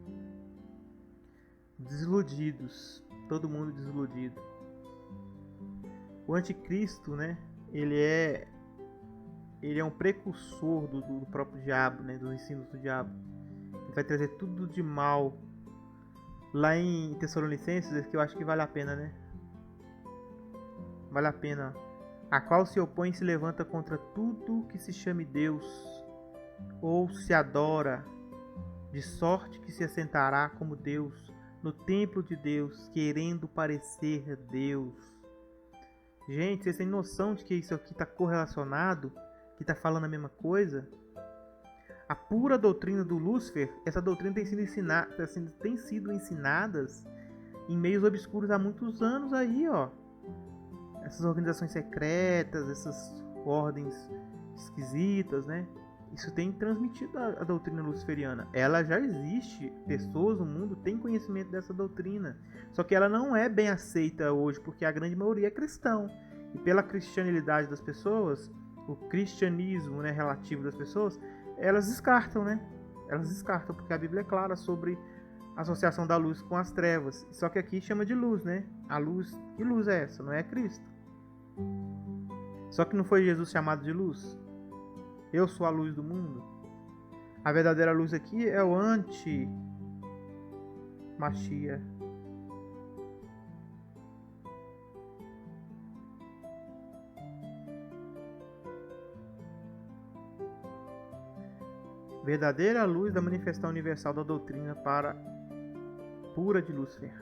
Desiludidos, todo mundo desiludido. O anticristo, né? Ele é um precursor do próprio diabo, né? Dos ensinos do diabo. Ele vai trazer tudo de mal. Lá em Tessalonicenses, que eu acho que vale a pena, né? Vale a pena. A qual se opõe e se levanta contra tudo que se chame Deus, ou se adora, de sorte que se assentará como Deus no templo de Deus, querendo parecer Deus. Gente, vocês têm noção de que isso aqui está correlacionado? Que está falando a mesma coisa? A pura doutrina do Lúcifer, essa doutrina tem sido ensinadas em meios obscuros há muitos anos aí, ó. Essas organizações secretas, essas ordens esquisitas, né? Isso tem transmitido a doutrina luciferiana. Ela já existe, pessoas no mundo têm conhecimento dessa doutrina. Só que ela não é bem aceita hoje, porque a grande maioria é cristão. E pela cristianidade das pessoas, o cristianismo, né, relativo das pessoas, elas descartam, né? Elas descartam, porque a Bíblia é clara sobre associação da luz com as trevas. Só que aqui chama de luz, né? A luz, que luz é essa? Não é Cristo. Só que não foi Jesus chamado de luz? Eu sou a luz do mundo. A verdadeira luz aqui é o anti-Machia. Verdadeira luz da manifestação universal da doutrina para pura de Lúcifer.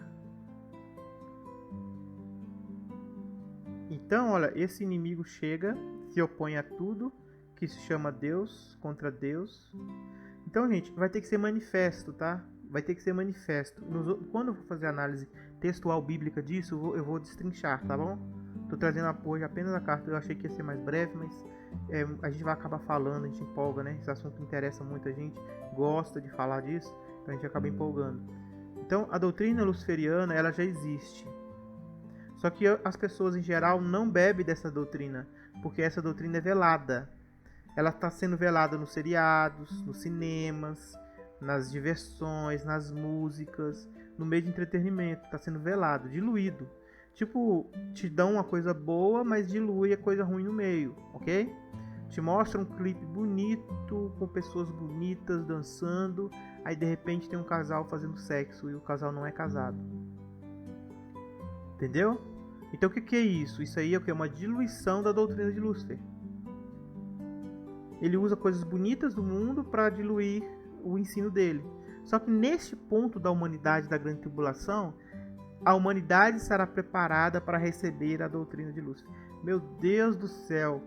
Então, olha, esse inimigo chega, se opõe a tudo que se chama Deus, contra Deus. Então, gente, vai ter que ser manifesto, tá? Vai ter que ser manifesto. Quando eu for fazer análise textual bíblica disso, eu vou destrinchar, tá bom? Tô trazendo apoio apenas a carta. Eu achei que ia ser mais breve, mas a gente vai acabar falando, a gente empolga, né? Esse assunto interessa muito a gente, gosta de falar disso, então a gente acaba empolgando. Então, a doutrina luciferiana, ela já existe. Só que as pessoas, em geral, não bebem dessa doutrina, porque essa doutrina é velada. Ela está sendo velada nos seriados, nos cinemas, nas diversões, nas músicas, no meio de entretenimento. Está sendo velado, diluído. Tipo, te dão uma coisa boa, mas dilui a coisa ruim no meio, ok? Te mostra um clipe bonito, com pessoas bonitas dançando, aí de repente tem um casal fazendo sexo e o casal não é casado. Entendeu? Então o que é isso? Isso aí é o que? Uma diluição da doutrina de Lúcifer. Ele usa coisas bonitas do mundo para diluir o ensino dele. Só que neste ponto da humanidade da grande tribulação, a humanidade estará preparada para receber a doutrina de Lúcifer. Meu Deus do céu,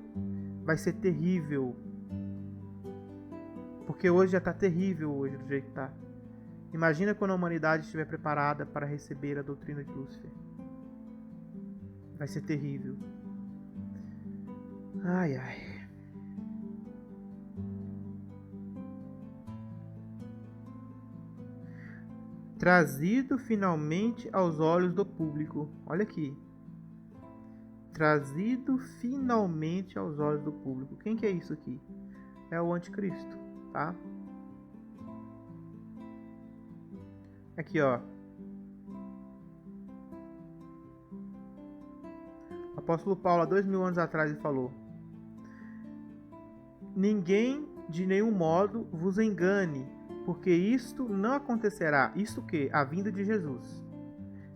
vai ser terrível. Porque hoje já está terrível hoje do jeito que está. Imagina quando a humanidade estiver preparada para receber a doutrina de Lúcifer. Vai ser terrível. Ai, ai. Trazido finalmente aos olhos do público. Olha aqui. Trazido finalmente aos olhos do público. Quem que é isso aqui? É o anticristo, tá? Aqui, ó. O apóstolo Paulo, há 2000 anos atrás, ele falou: ninguém de nenhum modo vos engane, porque isto não acontecerá. Isto o quê? A vinda de Jesus.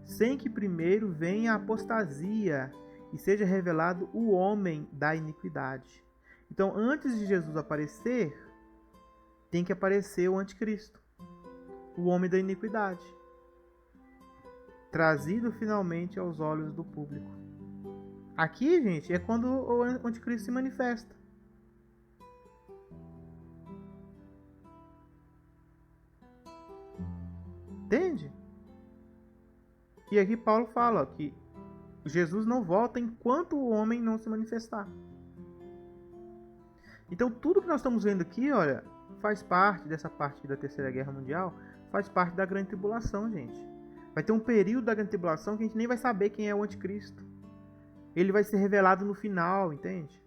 Sem que primeiro venha a apostasia e seja revelado o homem da iniquidade. Então, antes de Jesus aparecer, tem que aparecer o anticristo, o homem da iniquidade, trazido finalmente aos olhos do público. Aqui, gente, é quando o anticristo se manifesta. Entende? E aqui Paulo fala que Jesus não volta enquanto o homem não se manifestar. Então tudo que nós estamos vendo aqui, olha, faz parte dessa parte da Terceira Guerra Mundial, faz parte da Grande Tribulação, gente. Vai ter um período da Grande Tribulação que a gente nem vai saber quem é o anticristo. Ele vai ser revelado no final, entende?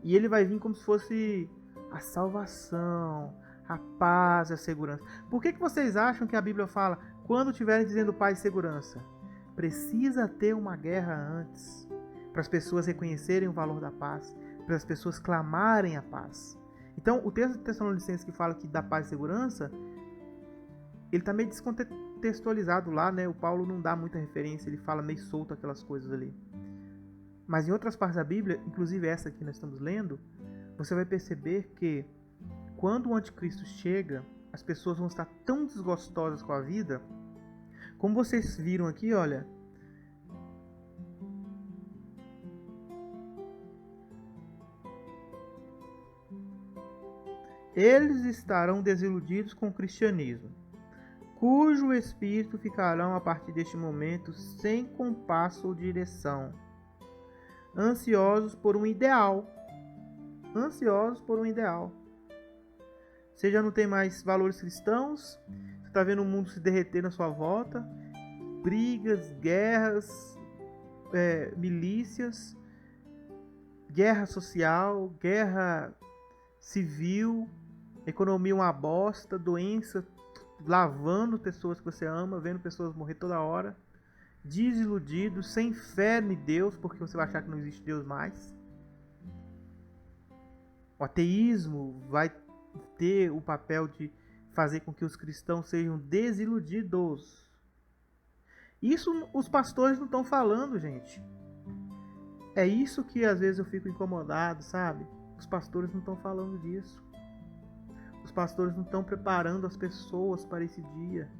E ele vai vir como se fosse a salvação, a paz e a segurança. Por que vocês acham que a Bíblia fala, quando estiverem dizendo paz e segurança? Precisa ter uma guerra antes, para as pessoas reconhecerem o valor da paz, para as pessoas clamarem a paz. Então, o texto de Tessalonicenses que fala que dá paz e segurança, ele está meio descontextualizado lá, né? O Paulo não dá muita referência, ele fala meio solto aquelas coisas ali. Mas em outras partes da Bíblia, inclusive essa que nós estamos lendo, você vai perceber que quando o anticristo chega, as pessoas vão estar tão desgostosas com a vida, como vocês viram aqui, olha. Eles estarão desiludidos com o cristianismo, cujo espírito ficarão a partir deste momento sem compasso ou direção, ansiosos por um ideal. Ansiosos por um ideal. Você já não tem mais valores cristãos, você está vendo o mundo se derreter na sua volta, brigas, guerras, milícias, guerra social, guerra civil, Economia uma bosta, doença, lavando pessoas que você ama, vendo pessoas morrer toda hora, desiludido, sem fé em Deus, porque você vai achar que não existe Deus mais. O ateísmo vai ter o papel de fazer com que os cristãos sejam desiludidos. Isso os pastores não estão falando, gente. É isso que às vezes eu fico incomodado, sabe? Os pastores não estão falando disso. Os pastores não estão preparando as pessoas para esse dia.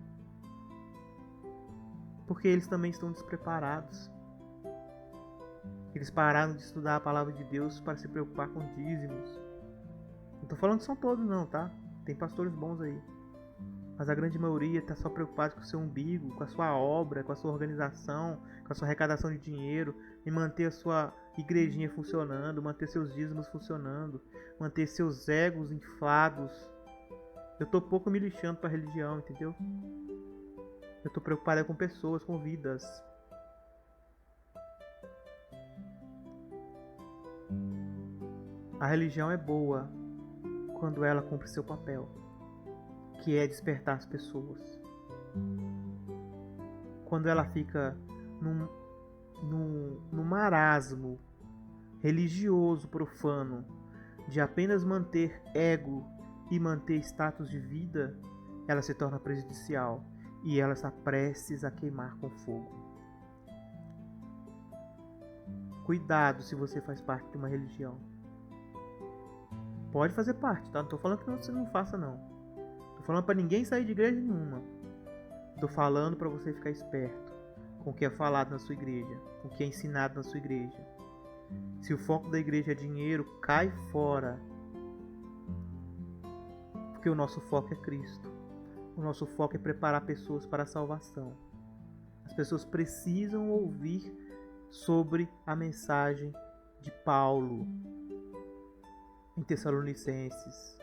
Porque eles também estão despreparados. Eles pararam de estudar a palavra de Deus para se preocupar com dízimos. Não estou falando que são todos não, tá? Tem pastores bons aí. Mas a grande maioria está só preocupada com o seu umbigo, com a sua obra, com a sua organização, com a sua arrecadação de dinheiro, em manter a sua igrejinha funcionando, manter seus dízimos funcionando, manter seus egos inflados. Eu tô pouco me lixando para a religião, entendeu? Eu tô preocupado com pessoas, com vidas. A religião é boa quando ela cumpre seu papel, que é despertar as pessoas. Quando ela fica num marasmo religioso profano de apenas manter ego e manter status de vida, ela se torna prejudicial e ela está prestes a queimar com fogo. Cuidado se você faz parte de uma religião. Pode fazer parte, tá? Não tô falando que você não faça, não. Tô falando para ninguém sair de igreja nenhuma. Tô falando para você ficar esperto com o que é falado na sua igreja, com o que é ensinado na sua igreja. Se o foco da igreja é dinheiro, cai fora. Porque o nosso foco é Cristo. O nosso foco é preparar pessoas para a salvação. As pessoas precisam ouvir sobre a mensagem de Paulo em Tessalonicenses.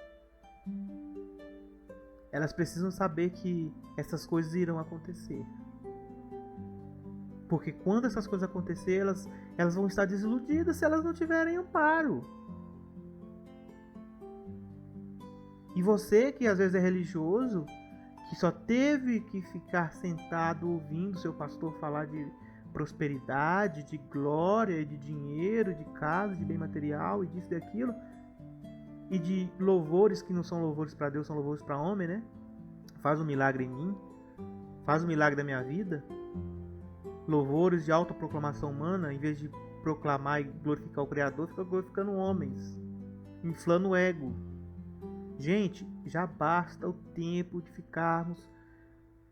Elas precisam saber que essas coisas irão acontecer. Porque quando essas coisas acontecerem, elas vão estar desiludidas se elas não tiverem amparo. E você que às vezes é religioso, que só teve que ficar sentado ouvindo seu pastor falar de prosperidade, de glória, de dinheiro, de casa, de bem material e disso e daquilo, e de louvores que não são louvores para Deus, são louvores para homem, né? Faz um milagre em mim, faz um milagre da minha vida. Louvores de autoproclamação humana, em vez de proclamar e glorificar o Criador, fica glorificando homens, inflando o ego. Gente, já basta o tempo de ficarmos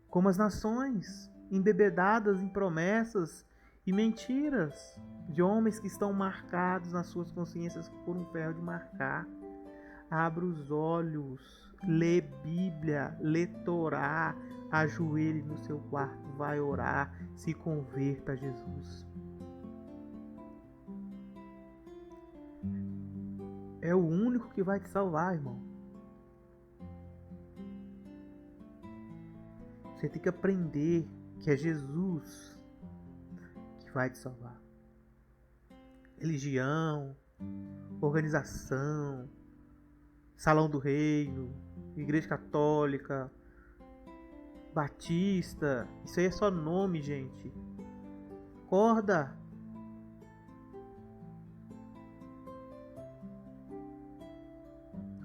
como as nações, embebedadas em promessas e mentiras de homens que estão marcados nas suas consciências por um ferro de marcar. Abra os olhos, lê Bíblia, lê Torá, ajoelhe no seu quarto, vai orar, se converta a Jesus. É o único que vai te salvar, irmão. Você tem que aprender que é Jesus que vai te salvar. Religião, organização, Salão do Reino, Igreja Católica, Batista, isso aí é só nome, gente. Acorda!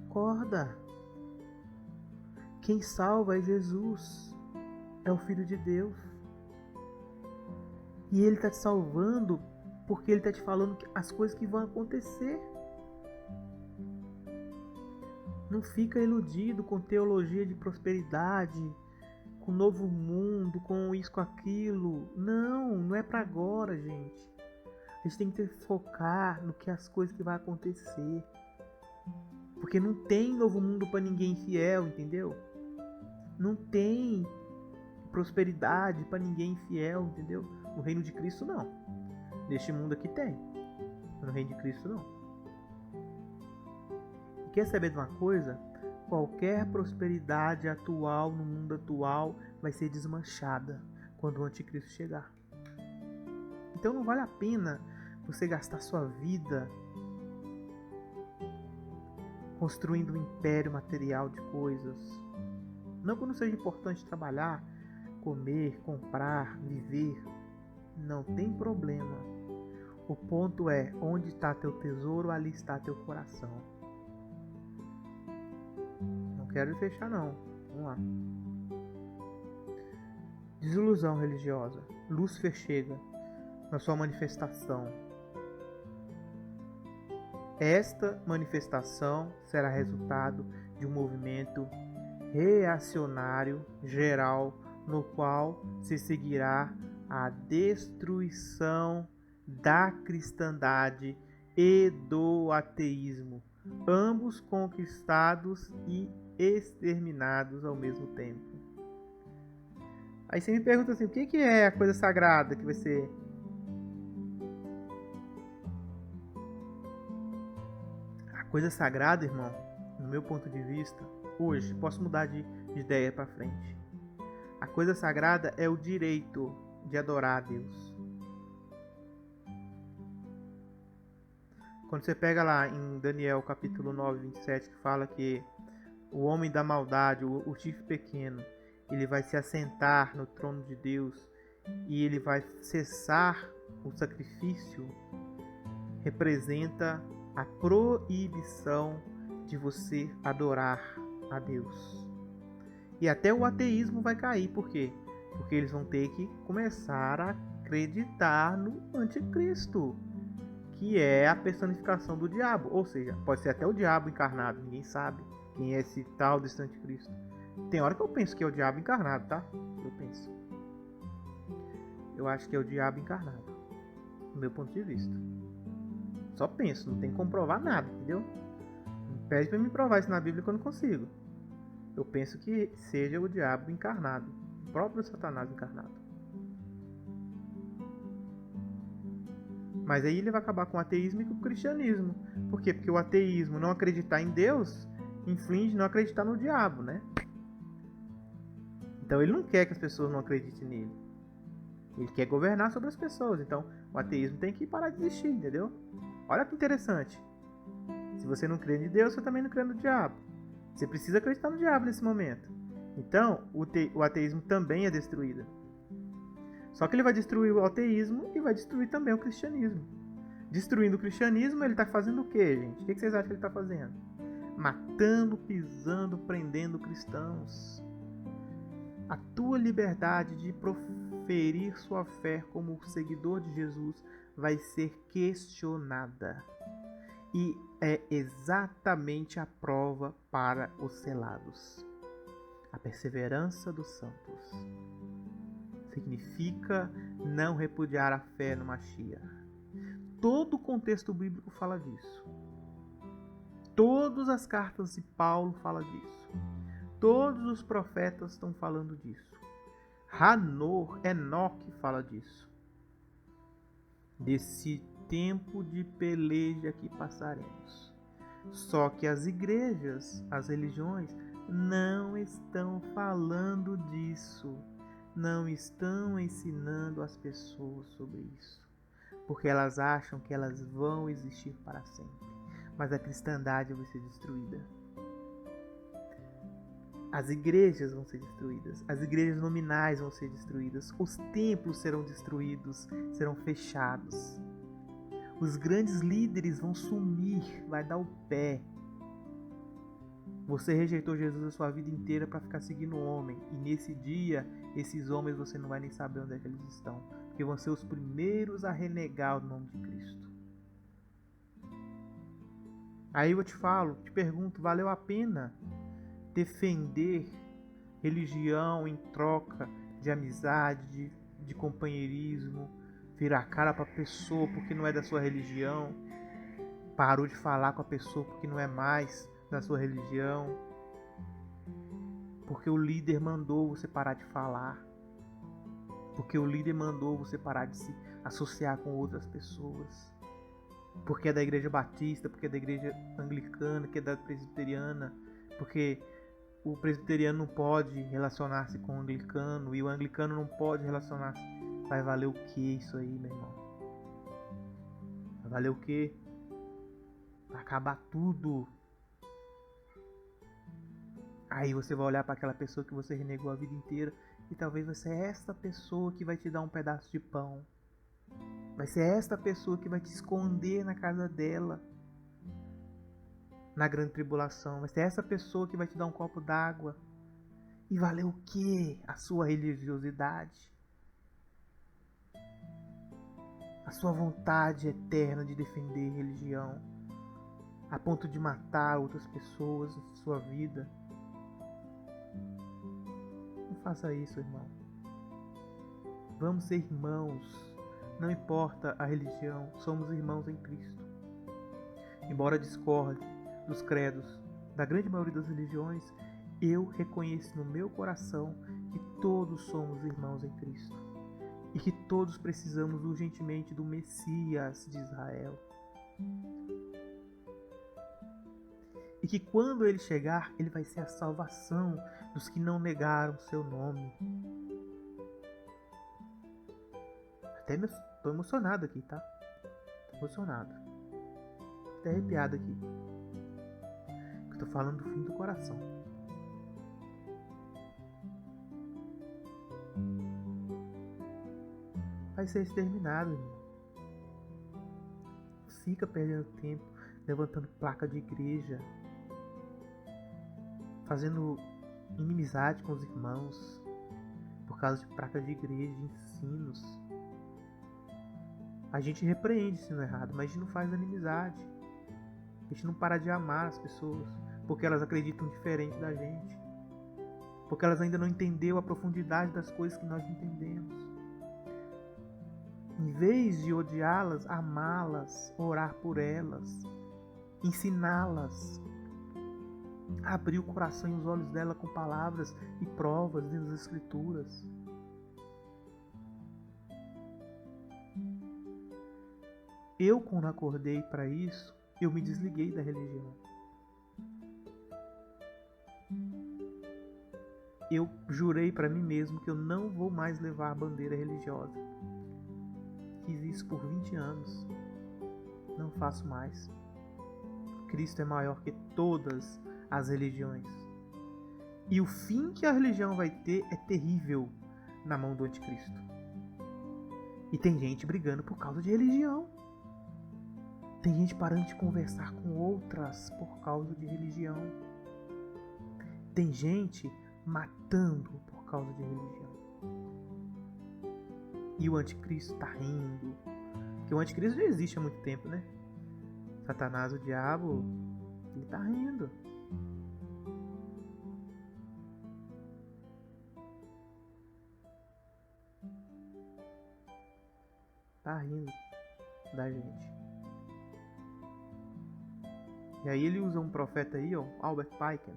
Acorda! Quem salva é Jesus, é o Filho de Deus. E Ele está te salvando porque Ele está te falando as coisas que vão acontecer. Não fica iludido com teologia de prosperidade, com novo mundo, com isso, com aquilo. Não é para agora, gente. A gente tem que focar no que as coisas que vão acontecer. Porque não tem novo mundo para ninguém infiel, entendeu? Não tem prosperidade para ninguém infiel, entendeu? No reino de Cristo não. Neste mundo aqui tem. No reino de Cristo não. Quer saber de uma coisa? Qualquer prosperidade atual no mundo atual vai ser desmanchada quando o anticristo chegar. Então não vale a pena você gastar sua vida construindo um império material de coisas. Não que não seja importante trabalhar, comer, comprar, viver. Não tem problema. O ponto é, onde está teu tesouro, ali está teu coração. Não quero fechar não. Vamos lá. Desilusão religiosa. Lúcifer chega na sua manifestação. Esta manifestação será resultado de um movimento reacionário geral no qual se seguirá a destruição da cristandade e do ateísmo, ambos conquistados e exterminados ao mesmo tempo. Aí você me pergunta assim, o que é a coisa sagrada que vai ser? A coisa sagrada, irmão, no meu ponto de vista, hoje, posso mudar de ideia para frente. A coisa sagrada é o direito de adorar a Deus. Quando você pega lá em Daniel capítulo 9, 27, que fala que o homem da maldade, o chifre pequeno, ele vai se assentar no trono de Deus e ele vai cessar o sacrifício, representa a proibição de você adorar a Deus. E até o ateísmo vai cair, por quê? Porque eles vão ter que começar a acreditar no anticristo, que é a personificação do diabo. Ou seja, pode ser até o diabo encarnado, ninguém sabe quem é esse tal desse anticristo. Tem hora que eu penso que é o diabo encarnado, tá? Eu penso. Eu acho que é o diabo encarnado, do meu ponto de vista. Só penso, não tem como provar nada, entendeu? Não pede pra me provar isso na Bíblia que eu não consigo. Eu penso que seja o diabo encarnado, o próprio Satanás encarnado. Mas aí ele vai acabar com o ateísmo e com o cristianismo. Por quê? Porque o ateísmo, não acreditar em Deus, inflige não acreditar no diabo, né? Então ele não quer que as pessoas não acreditem nele. Ele quer governar sobre as pessoas. Então o ateísmo tem que parar de existir, entendeu? Olha que interessante. Se você não crê em Deus, você também não crê no diabo. Você precisa acreditar no diabo nesse momento. Então o ateísmo também é destruído. Só que ele vai destruir o ateísmo e vai destruir também o cristianismo. Destruindo o cristianismo, ele está fazendo o quê, gente? O que vocês acham que ele está fazendo? Matando, pisando, prendendo cristãos. A tua liberdade de proferir sua fé como seguidor de Jesus vai ser questionada. E é exatamente a prova para os selados. A perseverança dos santos significa não repudiar a fé no Mashiach. Todo o contexto bíblico fala disso. Todas as cartas de Paulo falam disso. Todos os profetas estão falando disso. Enoque fala disso. Desse tempo de peleja que passaremos. Só que as igrejas, as religiões, não estão falando disso. Não estão ensinando as pessoas sobre isso. Porque elas acham que elas vão existir para sempre. Mas a cristandade vai ser destruída. As igrejas vão ser destruídas. As igrejas nominais vão ser destruídas. Os templos serão destruídos, serão fechados. Os grandes líderes vão sumir, vai dar o pé. Você rejeitou Jesus a sua vida inteira para ficar seguindo o homem. E nesse dia, esses homens você não vai nem saber onde é que eles estão. Porque vão ser os primeiros a renegar o nome de Cristo. Aí eu te pergunto, valeu a pena defender religião em troca de amizade, de companheirismo, virar a cara para a pessoa porque não é da sua religião, parou de falar com a pessoa porque não é mais da sua religião, porque o líder mandou você parar de falar, porque o líder mandou você parar de se associar com outras pessoas, porque é da igreja batista, porque é da igreja anglicana, que é da presbiteriana, porque o presbiteriano não pode relacionar-se com o anglicano e o anglicano não pode relacionar-se. Vai valer o que isso aí, meu irmão? Vai valer o que? Vai acabar tudo. Aí você vai olhar para aquela pessoa que você renegou a vida inteira e talvez vai ser essa pessoa que vai te dar um pedaço de pão. Vai ser esta pessoa que vai te esconder na casa dela na grande tribulação. Vai ser essa pessoa que vai te dar um copo d'água. E valeu o quê? A sua religiosidade? A sua vontade eterna de defender religião a ponto de matar outras pessoas em sua vida? Não faça isso, irmão. Vamos ser irmãos. Não importa a religião, somos irmãos em Cristo. Embora discorde dos credos da grande maioria das religiões, eu reconheço no meu coração que todos somos irmãos em Cristo e que todos precisamos urgentemente do Messias de Israel. E que quando ele chegar, ele vai ser a salvação dos que não negaram seu nome. Até tô emocionado aqui, tá? Tô emocionado. Até arrepiado aqui. Eu tô falando do fim do coração. Vai ser exterminado, irmão. Fica perdendo tempo levantando placa de igreja, fazendo inimizade com os irmãos por causa de placa de igreja, de ensinos. A gente repreende se não é errado, mas a gente não faz inimizade. A gente não para de amar as pessoas porque elas acreditam diferente da gente, porque elas ainda não entenderam a profundidade das coisas que nós entendemos. Em vez de odiá-las, amá-las, orar por elas, ensiná-las, abrir o coração e os olhos dela com palavras e provas dentro das Escrituras. Eu, quando acordei para isso, eu me desliguei da religião. Eu jurei para mim mesmo que eu não vou mais levar a bandeira religiosa. Fiz isso por 20 anos. Não faço mais. Cristo é maior que todas as religiões. E o fim que a religião vai ter é terrível na mão do anticristo. E tem gente brigando por causa de religião. Tem gente parando de conversar com outras por causa de religião. Tem gente matando por causa de religião. E o anticristo tá rindo. Porque o anticristo já existe há muito tempo, né? Satanás, o diabo, ele tá rindo. Tá rindo da gente. E aí ele usa um profeta aí, ó, Albert Piken,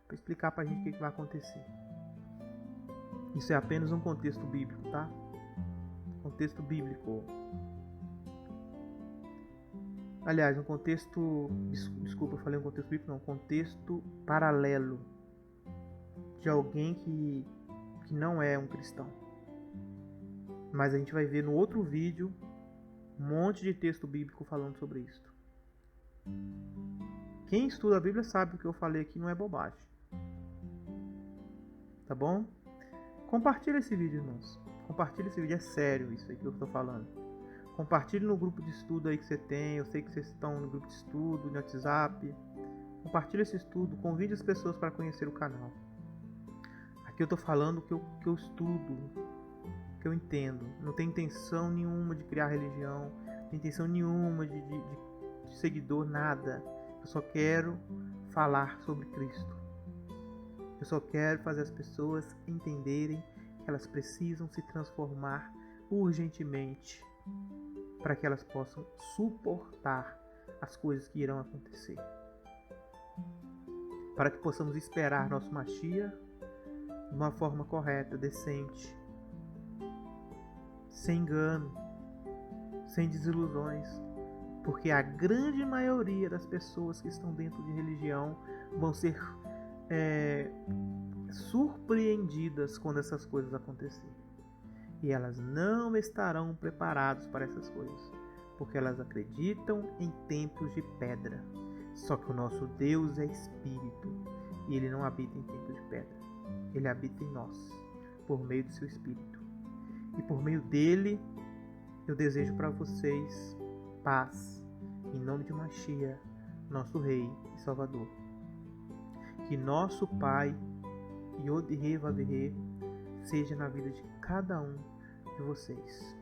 para explicar pra gente o que vai acontecer. Isso é apenas um contexto bíblico, tá? Contexto bíblico. Aliás, um contexto... Desculpa, eu falei um contexto bíblico, não. Um contexto paralelo de alguém que não é um cristão. Mas a gente vai ver no outro vídeo um monte de texto bíblico falando sobre isso. Quem estuda a Bíblia sabe que o que eu falei aqui não é bobagem. Tá bom? Compartilha esse vídeo, irmãos. Compartilha esse vídeo, é sério isso aí que eu estou falando. Compartilhe no grupo de estudo aí que você tem. Eu sei que vocês estão no grupo de estudo, no WhatsApp. Compartilhe esse estudo, convide as pessoas para conhecer o canal. Aqui eu estou falando o que eu estudo, o que eu entendo. Não tem intenção nenhuma de criar religião, não tem intenção nenhuma de seguidor, nada. Eu só quero falar sobre Cristo. Eu só quero fazer as pessoas entenderem que elas precisam se transformar urgentemente para que elas possam suportar as coisas que irão acontecer. Para que possamos esperar nosso Mashiach de uma forma correta, decente, sem engano, sem desilusões. Porque a grande maioria das pessoas que estão dentro de religião vão ser surpreendidas quando essas coisas acontecerem. E elas não estarão preparadas para essas coisas, porque elas acreditam em templos de pedra. Só que o nosso Deus é Espírito, E Ele não habita em templo de pedra. Ele habita em nós, por meio do seu Espírito. E por meio dele, eu desejo para vocês paz, em nome de Mashiach, nosso Rei e Salvador. Que nosso Pai, Yod-Heh Vav-Heh, seja na vida de cada um de vocês.